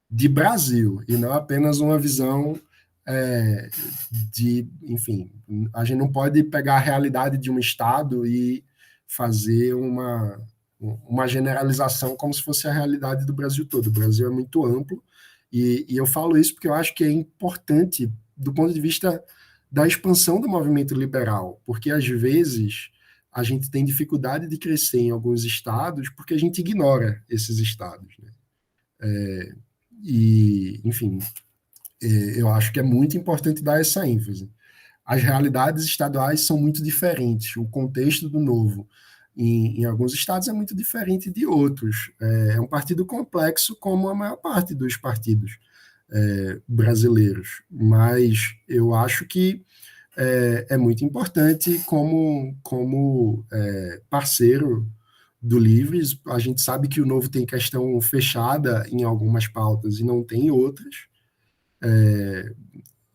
de Brasil e não apenas uma visão enfim, a gente não pode pegar a realidade de um estado e fazer uma generalização como se fosse a realidade do Brasil todo. O Brasil é muito amplo e eu falo isso porque eu acho que é importante do ponto de vista da expansão do movimento liberal, porque às vezes a gente tem dificuldade de crescer em alguns estados porque a gente ignora esses estados, né? Enfim, eu acho que é muito importante dar essa ênfase. As realidades estaduais são muito diferentes, o contexto do Novo em alguns estados é muito diferente de outros. É um partido complexo, como a maior parte dos partidos brasileiros, mas eu acho que é muito importante como parceiro do Livres. A gente sabe que o Novo tem questão fechada em algumas pautas e não tem outras.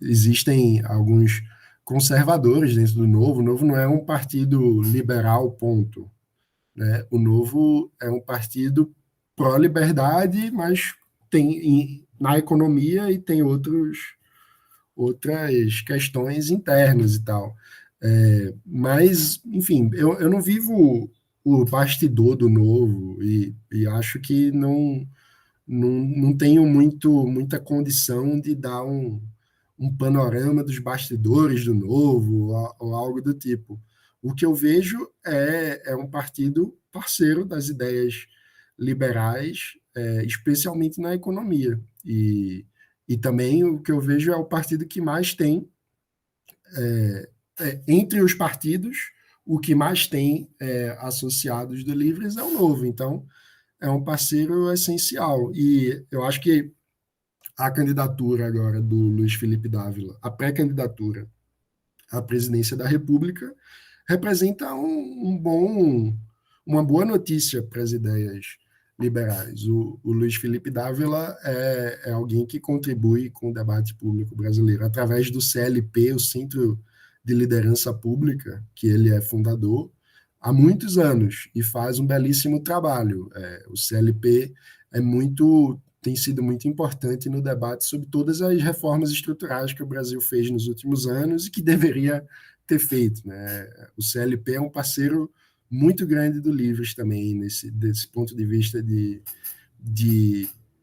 Existem alguns conservadores dentro do Novo. O Novo não é um partido liberal, ponto, né? O Novo é um partido pró-liberdade, mas tem na economia e tem outras questões internas e tal. Mas, enfim, eu não vivo o bastidor do Novo e acho que não tenho muita condição de dar um panorama dos bastidores do Novo ou algo do tipo. O que eu vejo é um partido parceiro das ideias liberais, especialmente na economia. E também o que eu vejo é o partido que mais tem, entre os partidos, o que mais tem associados do Livres é o Novo. Então, é um parceiro essencial. E eu acho que a candidatura agora do Luiz Felipe Dávila, a pré-candidatura à presidência da República, representa uma boa notícia para as ideias liberais. O Luiz Felipe Dávila é alguém que contribui com o debate público brasileiro através do CLP, o Centro de Liderança Pública, que ele é fundador, há muitos anos e faz um belíssimo trabalho. O CLP tem sido muito importante no debate sobre todas as reformas estruturais que o Brasil fez nos últimos anos e que deveria ter feito, né? O CLP é um parceiro muito grande do Livres também, desse ponto de vista de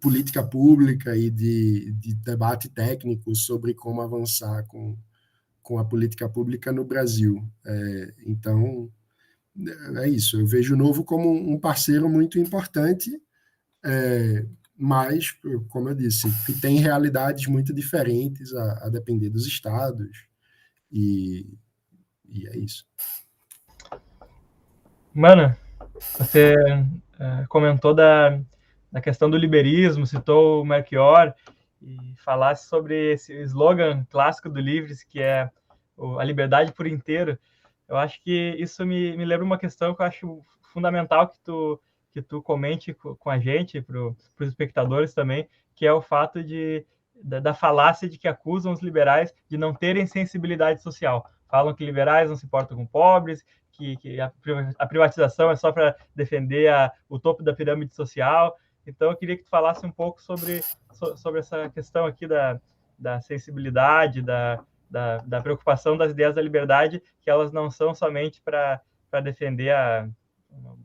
política pública e de debate técnico sobre como avançar com a política pública no Brasil. Então, é isso. Eu vejo o Novo como um parceiro muito importante, mas, como eu disse, que tem realidades muito diferentes a depender dos estados, e é isso. Mano, você comentou da questão do liberismo, citou o Melchior, e falasse sobre esse slogan clássico do Livres, que é a liberdade por inteiro. Eu acho que isso me lembra uma questão que eu acho fundamental que tu comente com a gente, para os espectadores também, que é o fato da falácia de que acusam os liberais de não terem sensibilidade social. Falam que liberais não se importam com pobres, que a privatização é só para defender o topo da pirâmide social. Então, eu queria que tu falasse um pouco sobre essa questão aqui da sensibilidade, da preocupação das ideias da liberdade, que elas não são somente para defender a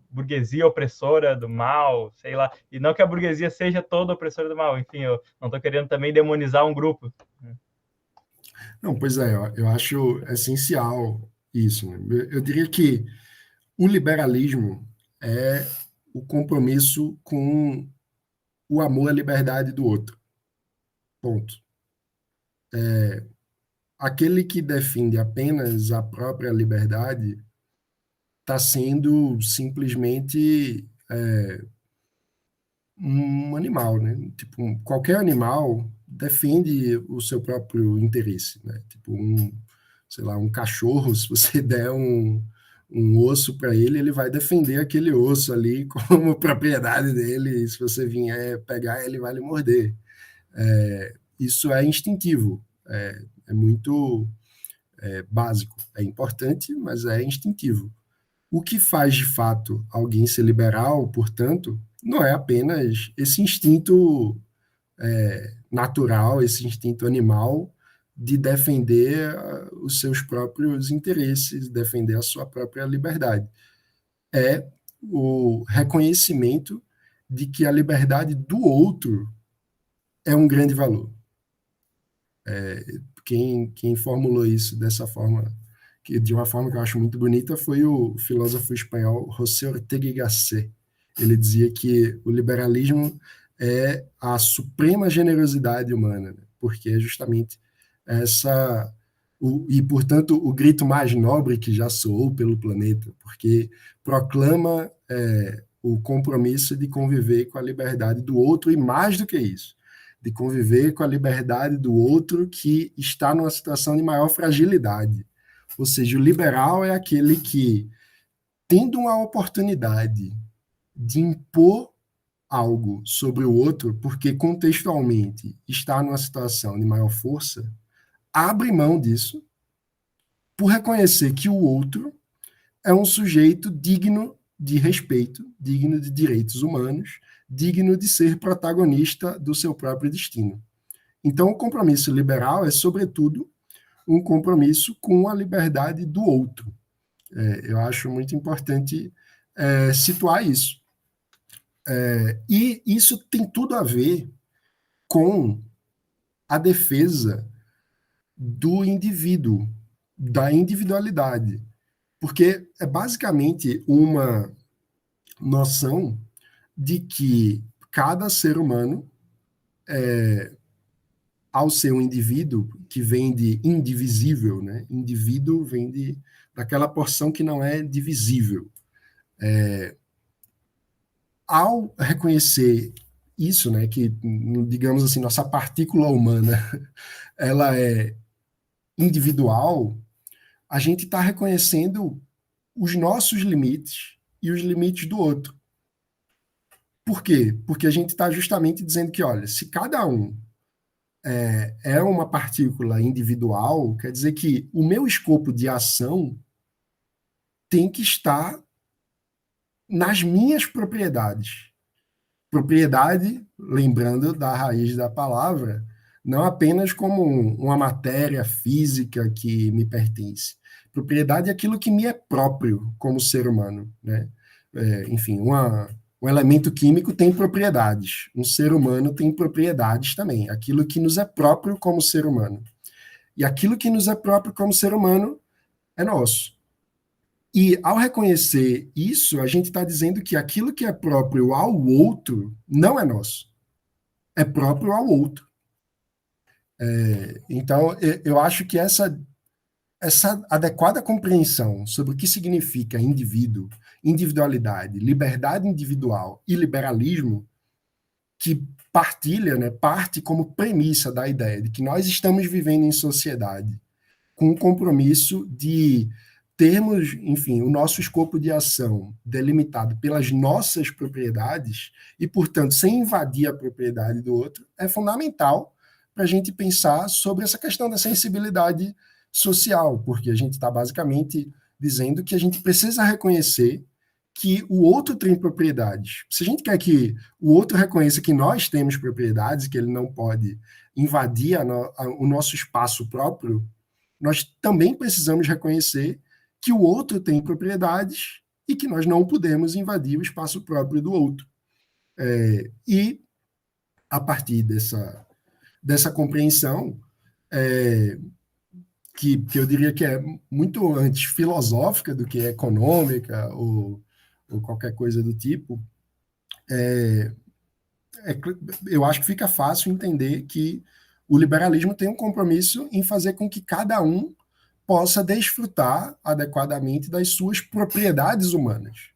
burguesia opressora do mal, sei lá, e não que a burguesia seja toda opressora do mal, enfim, eu não estou querendo também demonizar um grupo. Não, pois eu acho essencial isso, né? Eu diria que o liberalismo é o compromisso com o amor à liberdade do outro. Ponto. aquele que defende apenas a própria liberdade está sendo simplesmente um animal, né? Tipo, qualquer animal defende o seu próprio interesse, né? Tipo, sei lá, um cachorro, se você der um osso para ele, ele vai defender aquele osso ali como propriedade dele, e se você vier pegar, ele vai lhe morder. Isso é instintivo, é muito básico, é importante, mas é instintivo. O que faz, de fato, alguém ser liberal, portanto, não é apenas esse instinto natural, esse instinto animal de defender os seus próprios interesses, defender a sua própria liberdade. É o reconhecimento de que a liberdade do outro é um grande valor. Quem formulou isso dessa forma, de uma forma que eu acho muito bonita, foi o filósofo espanhol José Ortega y Gasset. Ele dizia que o liberalismo é a suprema generosidade humana, né? Porque é justamente e, portanto, o grito mais nobre que já soou pelo planeta, porque proclama o compromisso de conviver com a liberdade do outro, e mais do que isso, de conviver com a liberdade do outro que está numa situação de maior fragilidade. Ou seja, o liberal é aquele que, tendo uma oportunidade de impor algo sobre o outro, porque contextualmente está numa situação de maior força, abre mão disso por reconhecer que o outro é um sujeito digno de respeito, digno de direitos humanos, digno de ser protagonista do seu próprio destino. Então, o compromisso liberal é, sobretudo, um compromisso com a liberdade do outro. Eu acho muito importante situar isso. E isso tem tudo a ver com a defesa do indivíduo, da individualidade, porque é basicamente uma noção de que cada ser humano, ao ser um indivíduo, que vem de indivisível, né? Indivíduo vem daquela porção que não é divisível. Ao reconhecer isso, né, que, digamos assim, nossa partícula humana, ela é individual, a gente está reconhecendo os nossos limites e os limites do outro. Por quê? Porque a gente está justamente dizendo que, olha, se cada um é uma partícula individual, quer dizer que o meu escopo de ação tem que estar nas minhas propriedades. Propriedade, lembrando da raiz da palavra, não apenas como uma matéria física que me pertence. Propriedade é aquilo que me é próprio como ser humano, né? Enfim, um elemento químico tem propriedades, um ser humano tem propriedades também, aquilo que nos é próprio como ser humano. E aquilo que nos é próprio como ser humano é nosso. E ao reconhecer isso, a gente está dizendo que aquilo que é próprio ao outro não é nosso, é próprio ao outro. Então, eu acho que essa adequada compreensão sobre o que significa indivíduo, individualidade, liberdade individual e liberalismo, que partilha, né, parte como premissa da ideia de que nós estamos vivendo em sociedade com o compromisso de termos, enfim, o nosso escopo de ação delimitado pelas nossas propriedades e, portanto, sem invadir a propriedade do outro, é fundamental para a gente pensar sobre essa questão da sensibilidade social, porque a gente está basicamente dizendo que a gente precisa reconhecer que o outro tem propriedades. Se a gente quer que o outro reconheça que nós temos propriedades, que ele não pode invadir o nosso espaço próprio, nós também precisamos reconhecer que o outro tem propriedades e que nós não podemos invadir o espaço próprio do outro. E, a partir dessa compreensão, que eu diria que é muito antes filosófica do que econômica ou qualquer coisa do tipo, eu acho que fica fácil entender que o liberalismo tem um compromisso em fazer com que cada um possa desfrutar adequadamente das suas propriedades humanas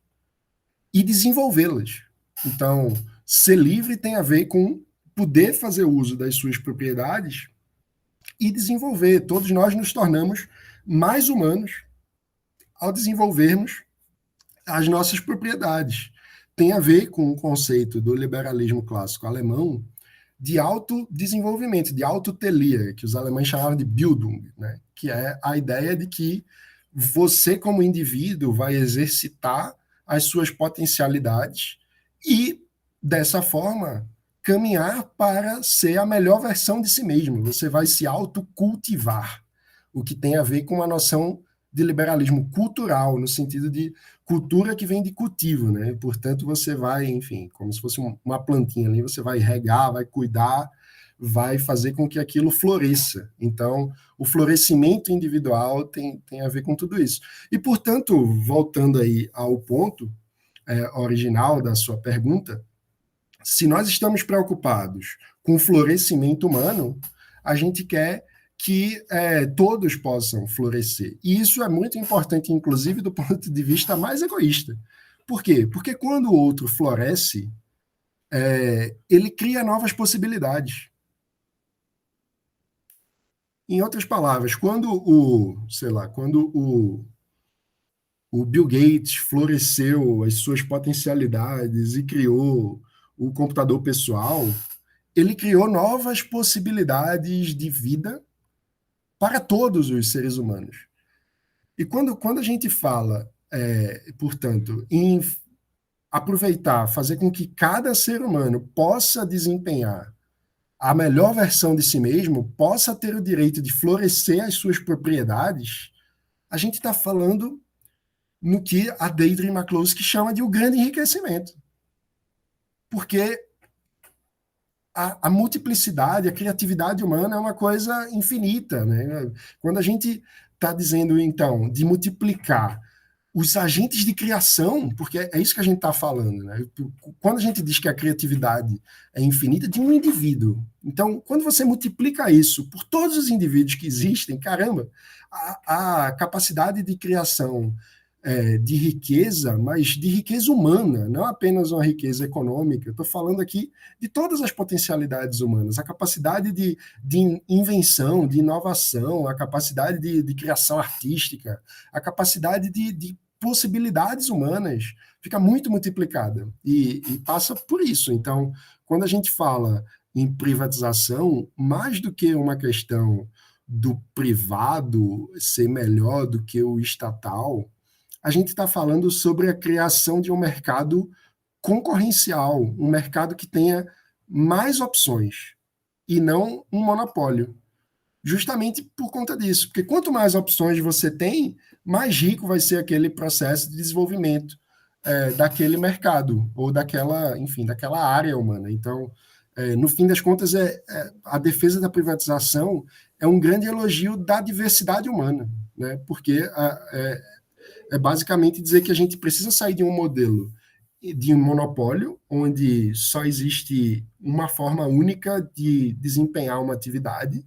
e desenvolvê-las. Então, ser livre tem a ver com poder fazer uso das suas propriedades e desenvolver. Todos nós nos tornamos mais humanos ao desenvolvermos as nossas propriedades. Tem a ver com o conceito do liberalismo clássico alemão de autodesenvolvimento, de autotelia, que os alemães chamavam de Bildung, né? Que é a ideia de que você, como indivíduo, vai exercitar as suas potencialidades e, dessa forma, caminhar para ser a melhor versão de si mesmo. Você vai se autocultivar, o que tem a ver com a noção de liberalismo cultural, no sentido de cultura que vem de cultivo, né? Portanto, você vai, enfim, como se fosse uma plantinha ali, você vai regar, vai cuidar, vai fazer com que aquilo floresça. Então, o florescimento individual tem a ver com tudo isso. E, portanto, voltando aí ao ponto original da sua pergunta, se nós estamos preocupados com o florescimento humano, a gente quer que todos possam florescer. E isso é muito importante, inclusive, do ponto de vista mais egoísta. Por quê? Porque quando o outro floresce, ele cria novas possibilidades. Em outras palavras, quando o Bill Gates floresceu as suas potencialidades e criou o computador pessoal, ele criou novas possibilidades de vida para todos os seres humanos. E quando a gente fala, portanto, em aproveitar, fazer com que cada ser humano possa desempenhar a melhor versão de si mesmo, possa ter o direito de florescer as suas propriedades, a gente está falando no que a Deidre McCloskey chama de o grande enriquecimento. Porque a multiplicidade, a criatividade humana é uma coisa infinita, né? Quando a gente está dizendo, então, de multiplicar os agentes de criação, porque é isso que a gente está falando, né? Quando a gente diz que a criatividade é infinita, de um indivíduo. Então, quando você multiplica isso por todos os indivíduos que existem, caramba, a capacidade de criação de riqueza, mas de riqueza humana, não apenas uma riqueza econômica. Eu estou falando aqui de todas as potencialidades humanas, a capacidade de invenção, de inovação, a capacidade de criação artística, a capacidade de possibilidades humanas fica muito multiplicada e passa por isso. Então, quando a gente fala em privatização, mais do que uma questão do privado ser melhor do que o estatal, a gente está falando sobre a criação de um mercado concorrencial, um mercado que tenha mais opções e não um monopólio. Justamente por conta disso, porque quanto mais opções você tem, mais rico vai ser aquele processo de desenvolvimento daquele mercado ou daquela área humana. Então, no fim das contas, a defesa da privatização é um grande elogio da diversidade humana, né? Porque é basicamente dizer que a gente precisa sair de um modelo de um monopólio, onde só existe uma forma única de desempenhar uma atividade,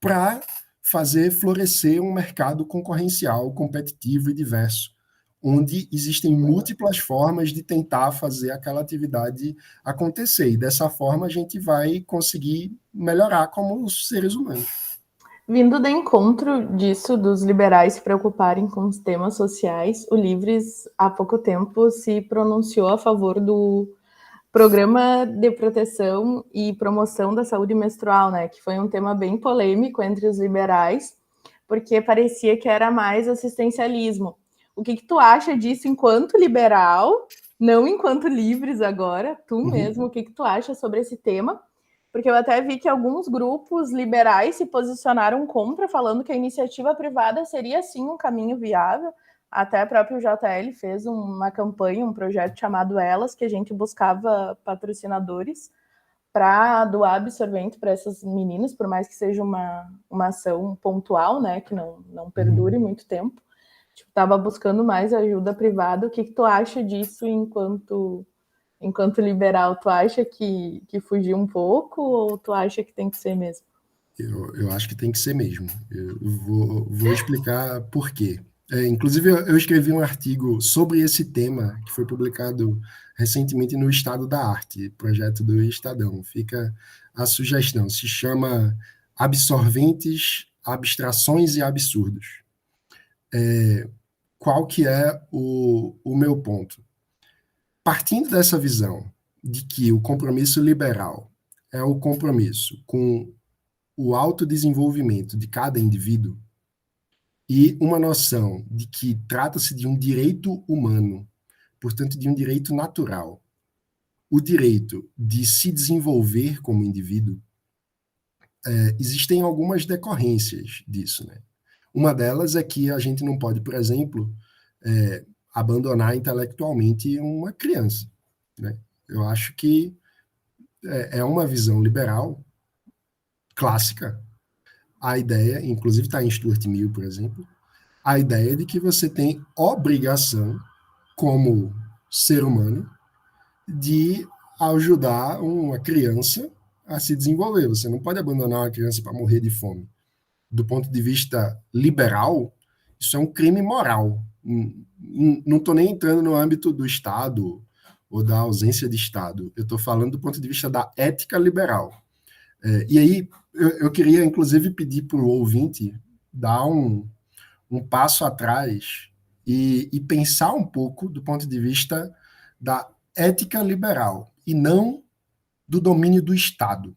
para fazer florescer um mercado concorrencial, competitivo e diverso, onde existem múltiplas formas de tentar fazer aquela atividade acontecer. E dessa forma a gente vai conseguir melhorar como seres humanos. Vindo do encontro disso, dos liberais se preocuparem com os temas sociais, o Livres, há pouco tempo, se pronunciou a favor do Programa de Proteção e Promoção da Saúde Menstrual, né? Que foi um tema bem polêmico entre os liberais, porque parecia que era mais assistencialismo. O que tu acha disso enquanto liberal, não enquanto Livres agora, tu mesmo, o que tu acha sobre esse tema? Porque eu até vi que alguns grupos liberais se posicionaram contra, falando que a iniciativa privada seria, sim, um caminho viável. Até o próprio JL fez uma campanha, um projeto chamado Elas, que a gente buscava patrocinadores para doar absorvente para essas meninas, por mais que seja uma ação pontual, né, que não perdure muito tempo. Estava buscando mais ajuda privada. O que tu acha disso enquanto liberal? Tu acha que fugiu um pouco ou tu acha que tem que ser mesmo? Eu acho que tem que ser mesmo. Eu vou explicar por quê. Inclusive, eu escrevi um artigo sobre esse tema que foi publicado recentemente no Estado da Arte, projeto do Estadão. Fica a sugestão. Se chama Absorventes, Abstrações e Absurdos. Qual que é o meu ponto? Partindo dessa visão de que o compromisso liberal é o compromisso com o autodesenvolvimento de cada indivíduo e uma noção de que trata-se de um direito humano, portanto, de um direito natural, o direito de se desenvolver como indivíduo, existem algumas decorrências disso, né? Uma delas é que a gente não pode, por exemplo, abandonar intelectualmente uma criança, né? Eu acho que é uma visão liberal clássica a ideia, inclusive está em Stuart Mill, por exemplo, a ideia de que você tem obrigação, como ser humano, de ajudar uma criança a se desenvolver. Você não pode abandonar uma criança para morrer de fome. Do ponto de vista liberal, isso é um crime moral. Não estou nem entrando no âmbito do Estado ou da ausência de Estado. Eu estou falando do ponto de vista da ética liberal. E aí, eu queria, inclusive, pedir para o ouvinte dar um passo atrás e pensar um pouco do ponto de vista da ética liberal e não do domínio do Estado.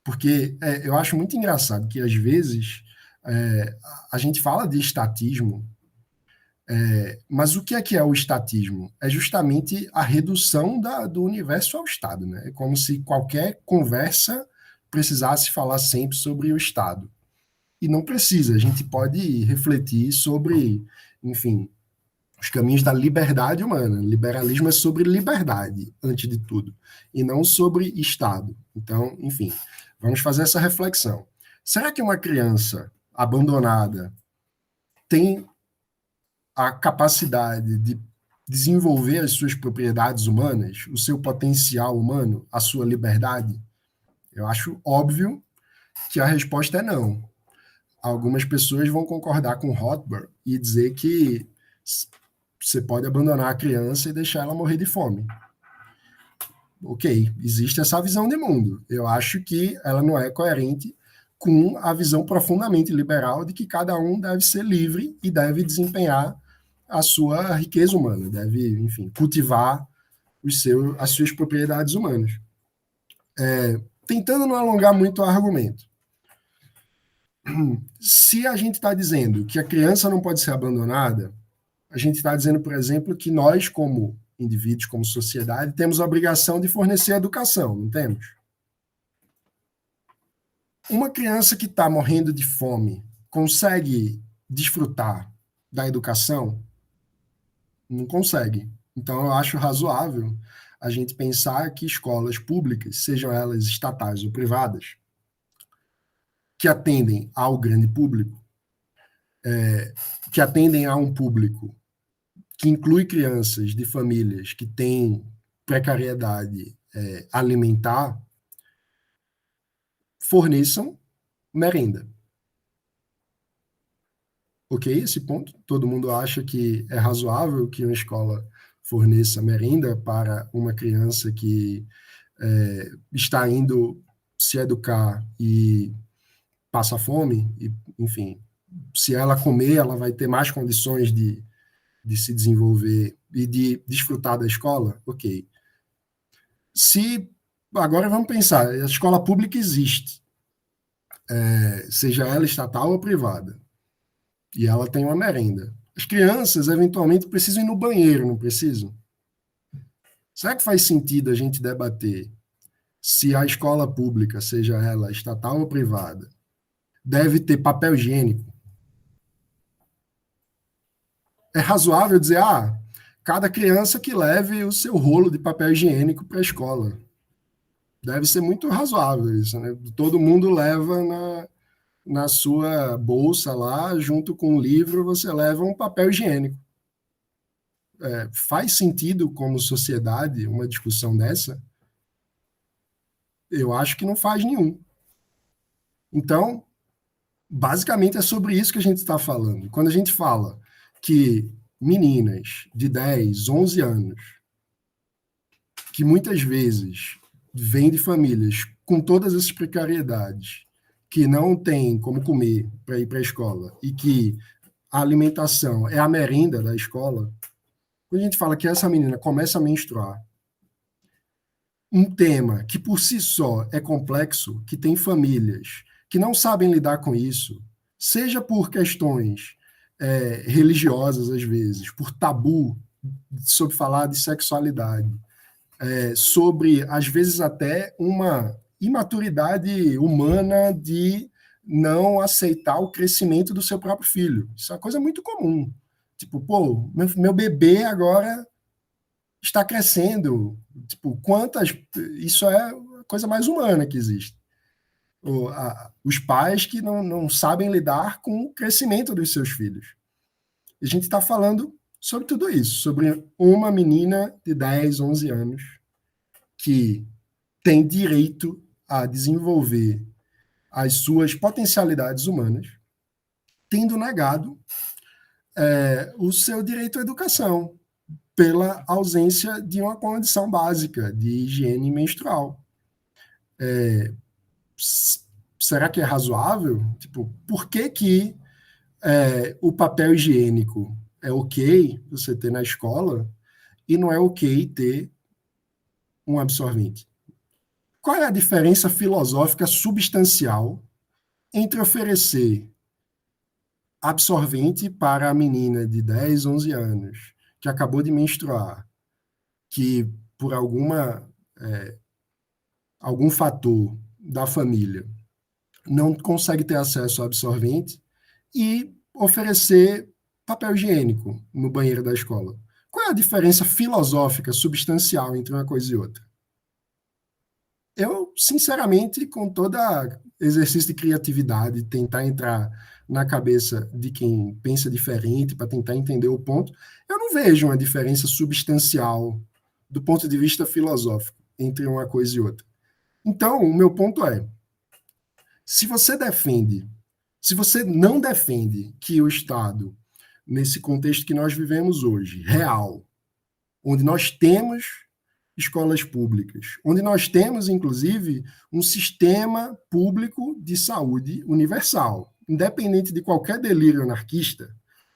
Porque eu acho muito engraçado que, às vezes, a gente fala de estatismo, mas o que é o estatismo? É justamente a redução do universo ao Estado. Né? É como se qualquer conversa precisasse falar sempre sobre o Estado. E não precisa, a gente pode refletir sobre, enfim, os caminhos da liberdade humana. Liberalismo é sobre liberdade, antes de tudo, e não sobre Estado. Então, enfim, vamos fazer essa reflexão. Será que uma criança abandonada tem a capacidade de desenvolver as suas propriedades humanas, o seu potencial humano, a sua liberdade? Eu acho óbvio que a resposta é não. Algumas pessoas vão concordar com Rothbard e dizer que você pode abandonar a criança e deixar ela morrer de fome. Ok, existe essa visão de mundo. Eu acho que ela não é coerente com a visão profundamente liberal de que cada um deve ser livre e deve desempenhar a sua riqueza humana, deve, enfim, cultivar as suas propriedades humanas. Tentando não alongar muito o argumento, se a gente está dizendo que a criança não pode ser abandonada, a gente está dizendo, por exemplo, que nós, como indivíduos, como sociedade, temos a obrigação de fornecer educação, não temos? Uma criança que está morrendo de fome consegue desfrutar da educação? Não consegue. Então, eu acho razoável a gente pensar que escolas públicas, sejam elas estatais ou privadas, que atendem ao grande público, que atendem a um público que inclui crianças de famílias que têm precariedade alimentar, forneçam merenda. Ok, esse ponto? Todo mundo acha que é razoável que uma escola forneça merenda para uma criança que está indo se educar e passa fome, e, enfim, se ela comer, ela vai ter mais condições de se desenvolver e de desfrutar da escola? Ok. Agora vamos pensar, a escola pública existe, seja ela estatal ou privada, e ela tem uma merenda. As crianças, eventualmente, precisam ir no banheiro, não precisam? Será que faz sentido a gente debater se a escola pública, seja ela estatal ou privada, deve ter papel higiênico? É razoável dizer, cada criança que leve o seu rolo de papel higiênico para a escola. Deve ser muito razoável isso, né? Todo mundo leva na sua bolsa lá, junto com o livro, você leva um papel higiênico. Faz sentido como sociedade uma discussão dessa? Eu acho que não faz nenhum. Então, basicamente é sobre isso que a gente está falando. Quando a gente fala que meninas de 10, 11 anos, que muitas vezes vêm de famílias com todas essas precariedades, que não têm como comer para ir para a escola e que a alimentação é a merenda da escola, quando a gente fala que essa menina começa a menstruar, um tema que por si só é complexo, que tem famílias que não sabem lidar com isso, seja por questões religiosas, às vezes, por tabu sobre falar de sexualidade, sobre, às vezes, até uma imaturidade humana de não aceitar o crescimento do seu próprio filho. Isso é uma coisa muito comum. Tipo, pô, meu bebê agora está crescendo. Tipo, quantas... Isso é a coisa mais humana que existe. Os pais que não sabem lidar com o crescimento dos seus filhos. E a gente está falando sobre tudo isso, sobre uma menina de 10, 11 anos que tem direito a desenvolver as suas potencialidades humanas, tendo negado o seu direito à educação pela ausência de uma condição básica de higiene menstrual. Será que é razoável? Tipo, por que o papel higiênico é ok você ter na escola e não é ok ter um absorvente? Qual é a diferença filosófica substancial entre oferecer absorvente para a menina de 10, 11 anos, que acabou de menstruar, que por algum fator da família não consegue ter acesso ao absorvente, e oferecer papel higiênico no banheiro da escola? Qual é a diferença filosófica substancial entre uma coisa e outra? Eu, sinceramente, com todo exercício de criatividade, tentar entrar na cabeça de quem pensa diferente para tentar entender o ponto, eu não vejo uma diferença substancial do ponto de vista filosófico entre uma coisa e outra. Então, o meu ponto é, se você não defende que o Estado, nesse contexto que nós vivemos hoje, real, onde nós temos escolas públicas, onde nós temos, inclusive, um sistema público de saúde universal, independente de qualquer delírio anarquista,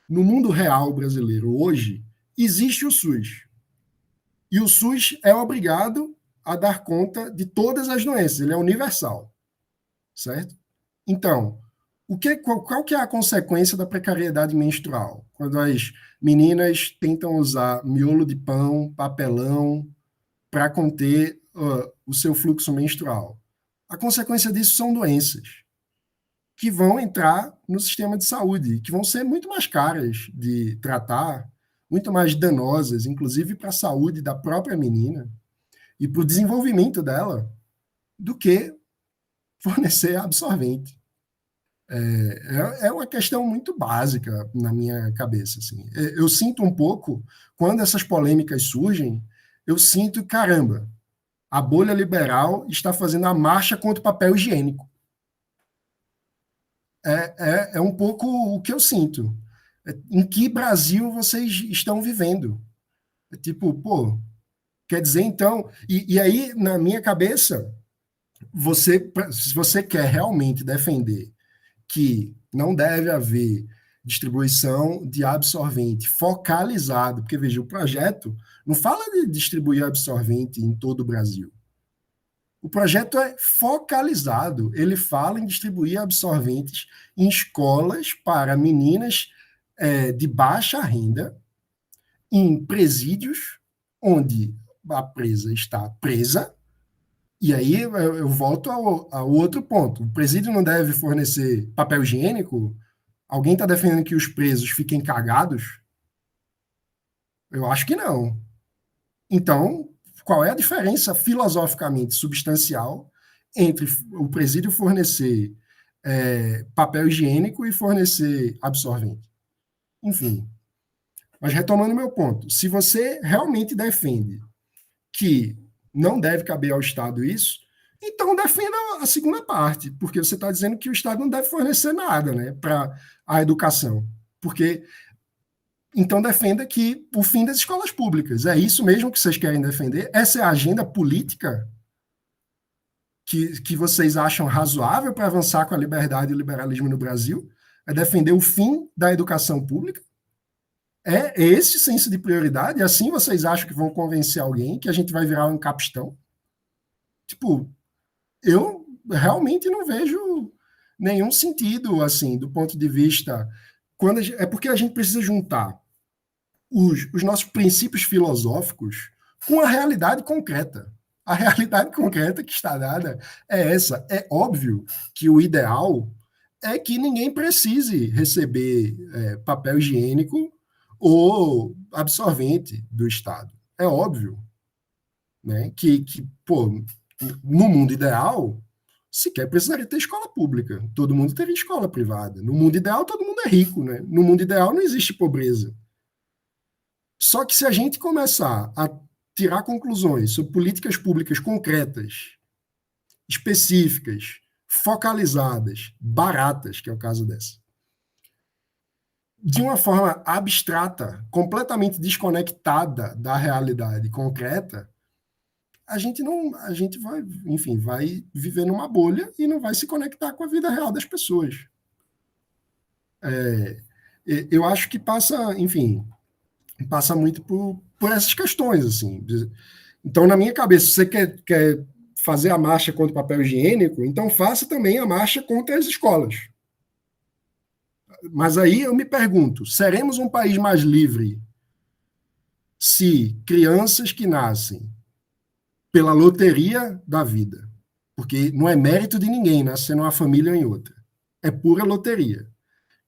no mundo real brasileiro hoje, existe o SUS. E o SUS é obrigado a dar conta de todas as doenças, ele é universal, certo? Então, qual que é a consequência da precariedade menstrual? Quando as meninas tentam usar miolo de pão, papelão, para conter o seu fluxo menstrual. A consequência disso são doenças que vão entrar no sistema de saúde, que vão ser muito mais caras de tratar, muito mais danosas, inclusive para a saúde da própria menina e para o desenvolvimento dela, do que fornecer absorvente. É uma questão muito básica na minha cabeça. Assim. Eu sinto um pouco, quando essas polêmicas surgem, eu sinto, caramba, a bolha liberal está fazendo a marcha contra o papel higiênico. É um pouco o que eu sinto. Em que Brasil vocês estão vivendo? Tipo, pô, quer dizer, então... E aí, na minha cabeça, se você quer realmente defender que não deve haver distribuição de absorvente focalizado, porque, veja, o projeto não fala de distribuir absorvente em todo o Brasil. O projeto é focalizado, ele fala em distribuir absorventes em escolas para meninas de baixa renda, em presídios, onde a presa está presa. E aí eu volto ao outro ponto. O presídio não deve fornecer papel higiênico? Alguém está defendendo que os presos fiquem cagados? Eu acho que não. Então, qual é a diferença filosoficamente substancial entre o presídio fornecer papel higiênico e fornecer absorvente? Enfim, mas retomando meu ponto, se você realmente defende que não deve caber ao Estado isso, Então defenda a segunda parte, porque você está dizendo que o Estado não deve fornecer nada, né, para a educação. Porque então defenda que o fim das escolas públicas. É isso mesmo que vocês querem defender? Essa é a agenda política que vocês acham razoável para avançar com a liberdade e o liberalismo no Brasil? É defender o fim da educação pública? É esse senso de prioridade? Assim vocês acham que vão convencer alguém que a gente vai virar um capistão? Tipo, eu realmente não vejo nenhum sentido, assim, do ponto de vista... é porque a gente precisa juntar os nossos princípios filosóficos com a realidade concreta. A realidade concreta que está dada é essa. É óbvio que o ideal é que ninguém precise receber papel higiênico ou absorvente do Estado. É óbvio, né, que pô, no mundo ideal, sequer precisaria ter escola pública. Todo mundo teria escola privada. No mundo ideal, todo mundo é rico, né? No mundo ideal, não existe pobreza. Só que se a gente começar a tirar conclusões sobre políticas públicas concretas, específicas, focalizadas, baratas, que é o caso dessa, de uma forma abstrata, completamente desconectada da realidade concreta, a gente vai, enfim, vai viver numa bolha e não vai se conectar com a vida real das pessoas. Eu acho que passa, enfim, passa muito por essas questões, assim. Então, na minha cabeça, se você quer fazer a marcha contra o papel higiênico, então faça também a marcha contra as escolas. Mas aí eu me pergunto, seremos um país mais livre se crianças que nascem pela loteria da vida, porque não é mérito de ninguém nascer numa família ou em outra, é pura loteria.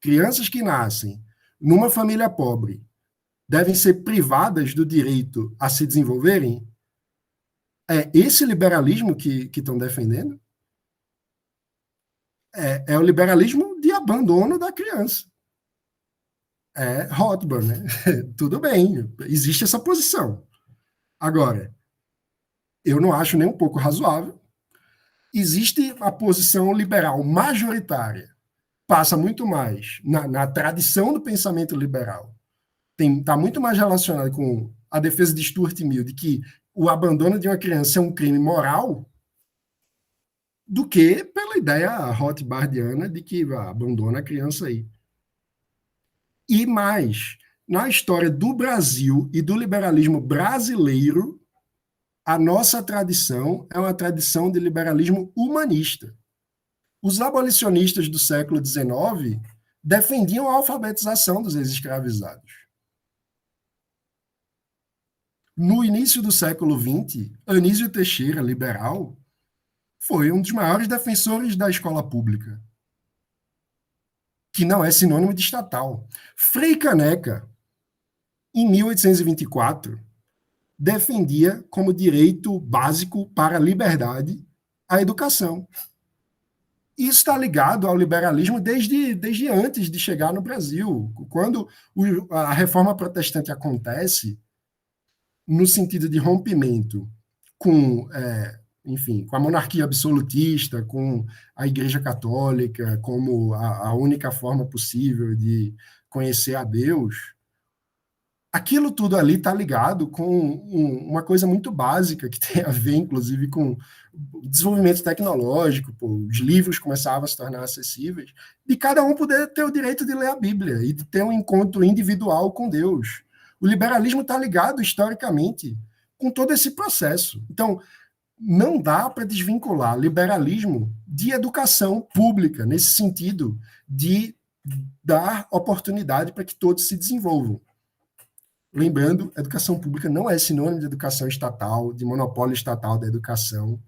Crianças que nascem numa família pobre devem ser privadas do direito a se desenvolverem? É esse liberalismo que estão defendendo? É o liberalismo de abandono da criança. É Rothbard, né? Tudo bem, existe essa posição. Agora, eu não acho nem um pouco razoável. Existe a posição liberal majoritária, passa muito mais na tradição do pensamento liberal, está muito mais relacionado com a defesa de Stuart Mill, de que o abandono de uma criança é um crime moral, do que pela ideia rothbardiana de que abandona a criança aí. E mais, na história do Brasil e do liberalismo brasileiro, a nossa tradição é uma tradição de liberalismo humanista. Os abolicionistas do século XIX defendiam a alfabetização dos ex-escravizados. No início do século XX, Anísio Teixeira, liberal, foi um dos maiores defensores da escola pública, que não é sinônimo de estatal. Frei Caneca, em 1824, defendia como direito básico para a liberdade a educação. Isso está ligado ao liberalismo desde antes de chegar no Brasil. Quando a reforma protestante acontece, no sentido de rompimento com, enfim, com a monarquia absolutista, com a Igreja Católica como a única forma possível de conhecer a Deus, aquilo tudo ali está ligado com uma coisa muito básica, que tem a ver, inclusive, com o desenvolvimento tecnológico, os livros começavam a se tornar acessíveis, de cada um poder ter o direito de ler a Bíblia e de ter um encontro individual com Deus. O liberalismo está ligado, historicamente, com todo esse processo. Então, não dá para desvincular liberalismo de educação pública, nesse sentido de dar oportunidade para que todos se desenvolvam. Lembrando, educação pública não é sinônimo de educação estatal, de monopólio estatal da educação.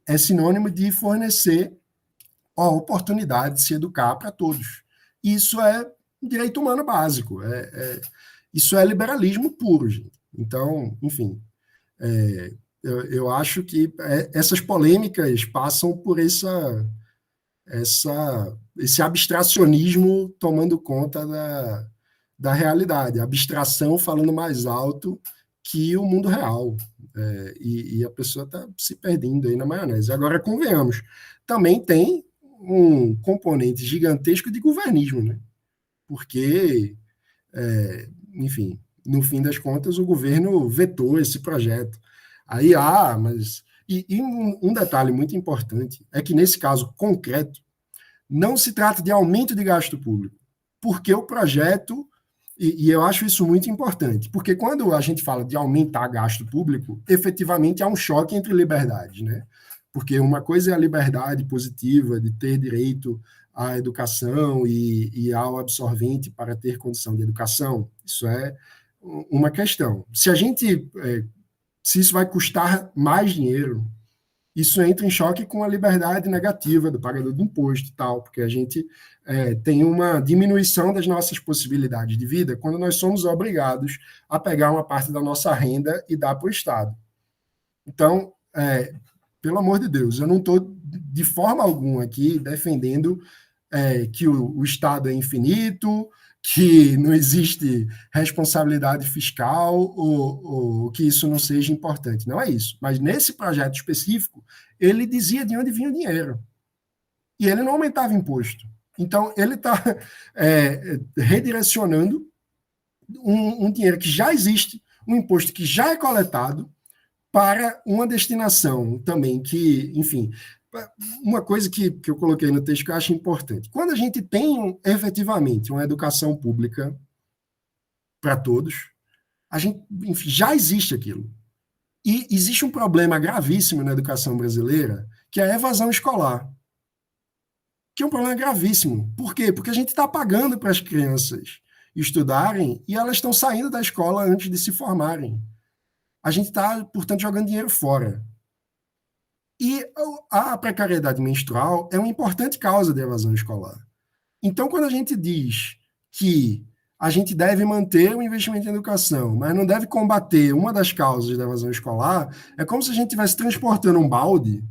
É sinônimo de fornecer a oportunidade de se educar para todos. Isso é um direito humano básico. Isso é liberalismo puro, gente. Então, enfim, eu acho que essas polêmicas passam por esse abstracionismo tomando conta da realidade, a abstração falando mais alto que o mundo real. E a pessoa está se perdendo aí na maionese. Agora, convenhamos, também tem um componente gigantesco de governismo, né? Porque, enfim, no fim das contas, o governo vetou esse projeto. Aí, mas... E um detalhe muito importante é que, nesse caso concreto, não se trata de aumento de gasto público, porque o projeto, e eu acho isso muito importante, porque quando a gente fala de aumentar gasto público, efetivamente há um choque entre liberdades, né? Porque uma coisa é a liberdade positiva de ter direito à educação e ao absorvente para ter condição de educação. Isso é uma questão. Se isso vai custar mais dinheiro, isso entra em choque com a liberdade negativa do pagador de imposto e tal, porque a gente tem uma diminuição das nossas possibilidades de vida quando nós somos obrigados a pegar uma parte da nossa renda e dar para o Estado. Então, pelo amor de Deus, eu não estou de forma alguma aqui defendendo que o Estado é infinito, que não existe responsabilidade fiscal ou que isso não seja importante. Não é isso. Mas nesse projeto específico, ele dizia de onde vinha o dinheiro. E ele não aumentava imposto. Então, ele está redirecionando um dinheiro que já existe, um imposto que já é coletado, para uma destinação também que, enfim... Uma coisa que eu coloquei no texto que eu acho importante. Quando a gente tem efetivamente uma educação pública para todos, a gente, enfim, já existe aquilo. E existe um problema gravíssimo na educação brasileira, que é a evasão escolar. Que é um problema gravíssimo. Por quê? Porque a gente está pagando para as crianças estudarem e elas estão saindo da escola antes de se formarem. A gente está, portanto, jogando dinheiro fora. E a precariedade menstrual é uma importante causa de evasão escolar. Então, quando a gente diz que a gente deve manter o investimento em educação, mas não deve combater uma das causas da evasão escolar, é como se a gente estivesse transportando um balde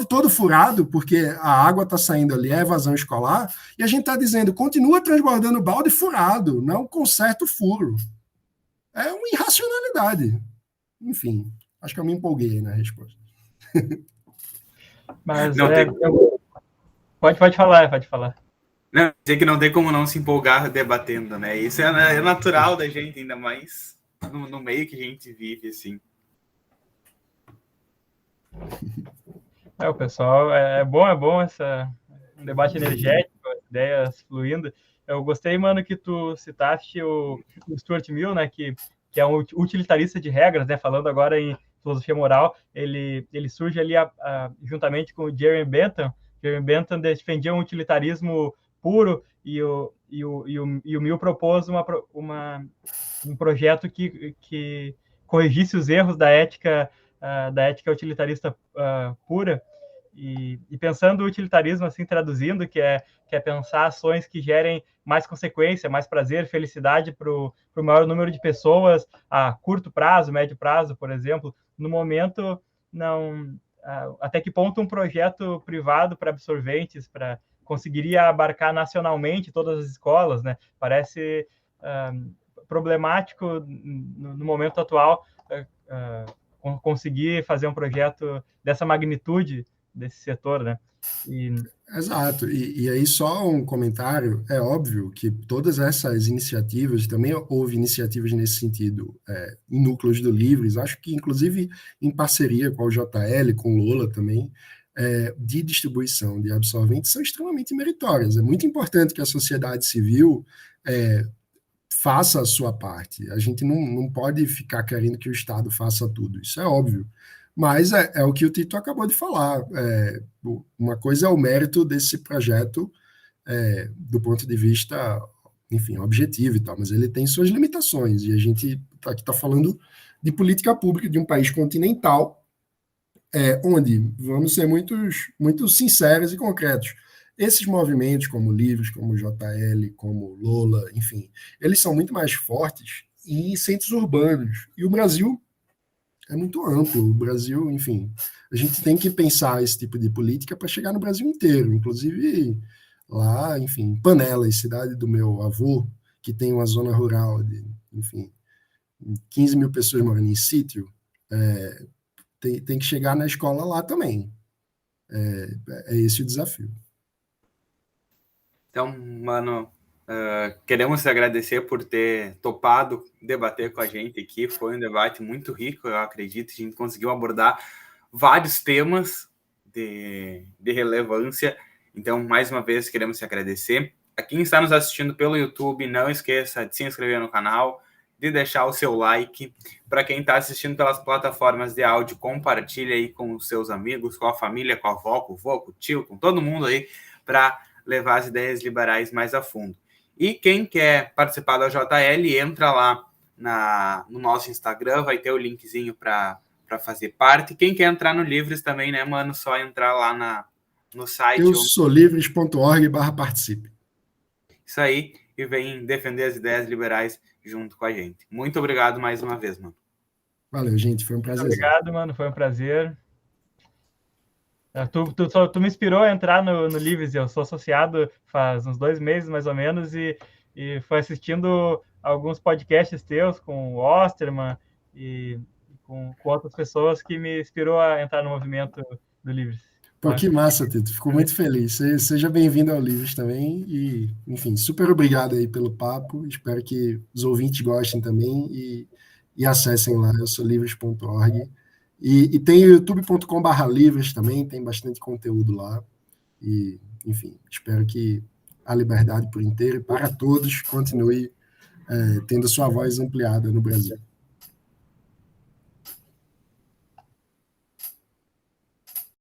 todo furado, porque a água está saindo ali, é evasão escolar, e a gente está dizendo, continua transbordando o balde furado, não conserta o furo. É uma irracionalidade. Enfim, acho que eu me empolguei na resposta. Mas pode falar. Não, dizer que não tem como não se empolgar debatendo, né? Isso é natural da gente, ainda mais no meio que a gente vive, assim. O pessoal, é bom um debate energético, ideias fluindo. Eu gostei, mano, que tu citaste o Stuart Mill, né, que é um utilitarista de regras, né, falando agora em filosofia moral, ele surge ali juntamente com o Jeremy Bentham. Jeremy Bentham defendia um utilitarismo puro e o Mill propôs um projeto que corrigisse os erros da ética utilitarista pura. E pensando o utilitarismo, assim, traduzindo, que é pensar ações que gerem mais consequência, mais prazer, felicidade para o maior número de pessoas a curto prazo, médio prazo, por exemplo. No momento, não, até que ponto um projeto privado para absorventes conseguiria abarcar nacionalmente todas as escolas, né? Parece problemático no momento atual conseguir fazer um projeto dessa magnitude desse setor, né? Exato. E aí só um comentário, é óbvio que todas essas iniciativas, também houve iniciativas nesse sentido em núcleos do Livres, acho que inclusive em parceria com o JL, com o Lola também, de distribuição de absorventes, são extremamente meritórias. É muito importante que a sociedade civil faça a sua parte. A gente não pode ficar querendo que o Estado faça tudo, isso é óbvio. Mas é o que o Tito acabou de falar. Uma coisa é o mérito desse projeto do ponto de vista, enfim, objetivo e tal, mas ele tem suas limitações, e a gente aqui está falando de política pública de um país continental, onde, vamos ser muito sinceros e concretos, esses movimentos como Livres, como JL, como Lola, enfim, eles são muito mais fortes em centros urbanos, e o Brasil é muito amplo. O Brasil, enfim, a gente tem que pensar esse tipo de política para chegar no Brasil inteiro, inclusive lá, enfim, Panelas, cidade do meu avô, que tem uma zona rural de, enfim, 15 mil pessoas morando em sítio, tem que chegar na escola lá também. É esse o desafio. Então, mano, queremos te agradecer por ter topado debater com a gente aqui. Foi um debate muito rico, eu acredito. A gente conseguiu abordar vários temas de relevância. Então, mais uma vez, queremos te agradecer. A quem está nos assistindo pelo YouTube, não esqueça de se inscrever no canal, de deixar o seu like. Para quem está assistindo pelas plataformas de áudio, compartilha aí com os seus amigos, com a família, com a avó, com o vô, com o tio, com todo mundo aí, para levar as ideias liberais mais a fundo. E quem quer participar da JL, entra lá no nosso Instagram, vai ter o linkzinho para fazer parte. Quem quer entrar no Livres também, né, mano? Só entrar lá no site. Eu sou livres.org/participe. Isso aí, e vem defender as ideias liberais junto com a gente. Muito obrigado mais uma vez, mano. Valeu, gente. Foi um prazer. Muito obrigado, mano. Foi um prazer. Tu me inspirou a entrar no Livres. Eu sou associado faz uns 2 meses, mais ou menos, e foi assistindo alguns podcasts teus com o Osterman e com outras pessoas que me inspirou a entrar no movimento do Livres. Pô, que massa, Tito. Fico muito feliz. Seja bem-vindo ao Livres também. E, enfim, super obrigado aí pelo papo. Espero que os ouvintes gostem também e acessem lá, eu sou livres.org. E tem youtube.com/livres também, tem bastante conteúdo lá. E, enfim, espero que a liberdade por inteiro e para todos continue tendo sua voz ampliada no Brasil.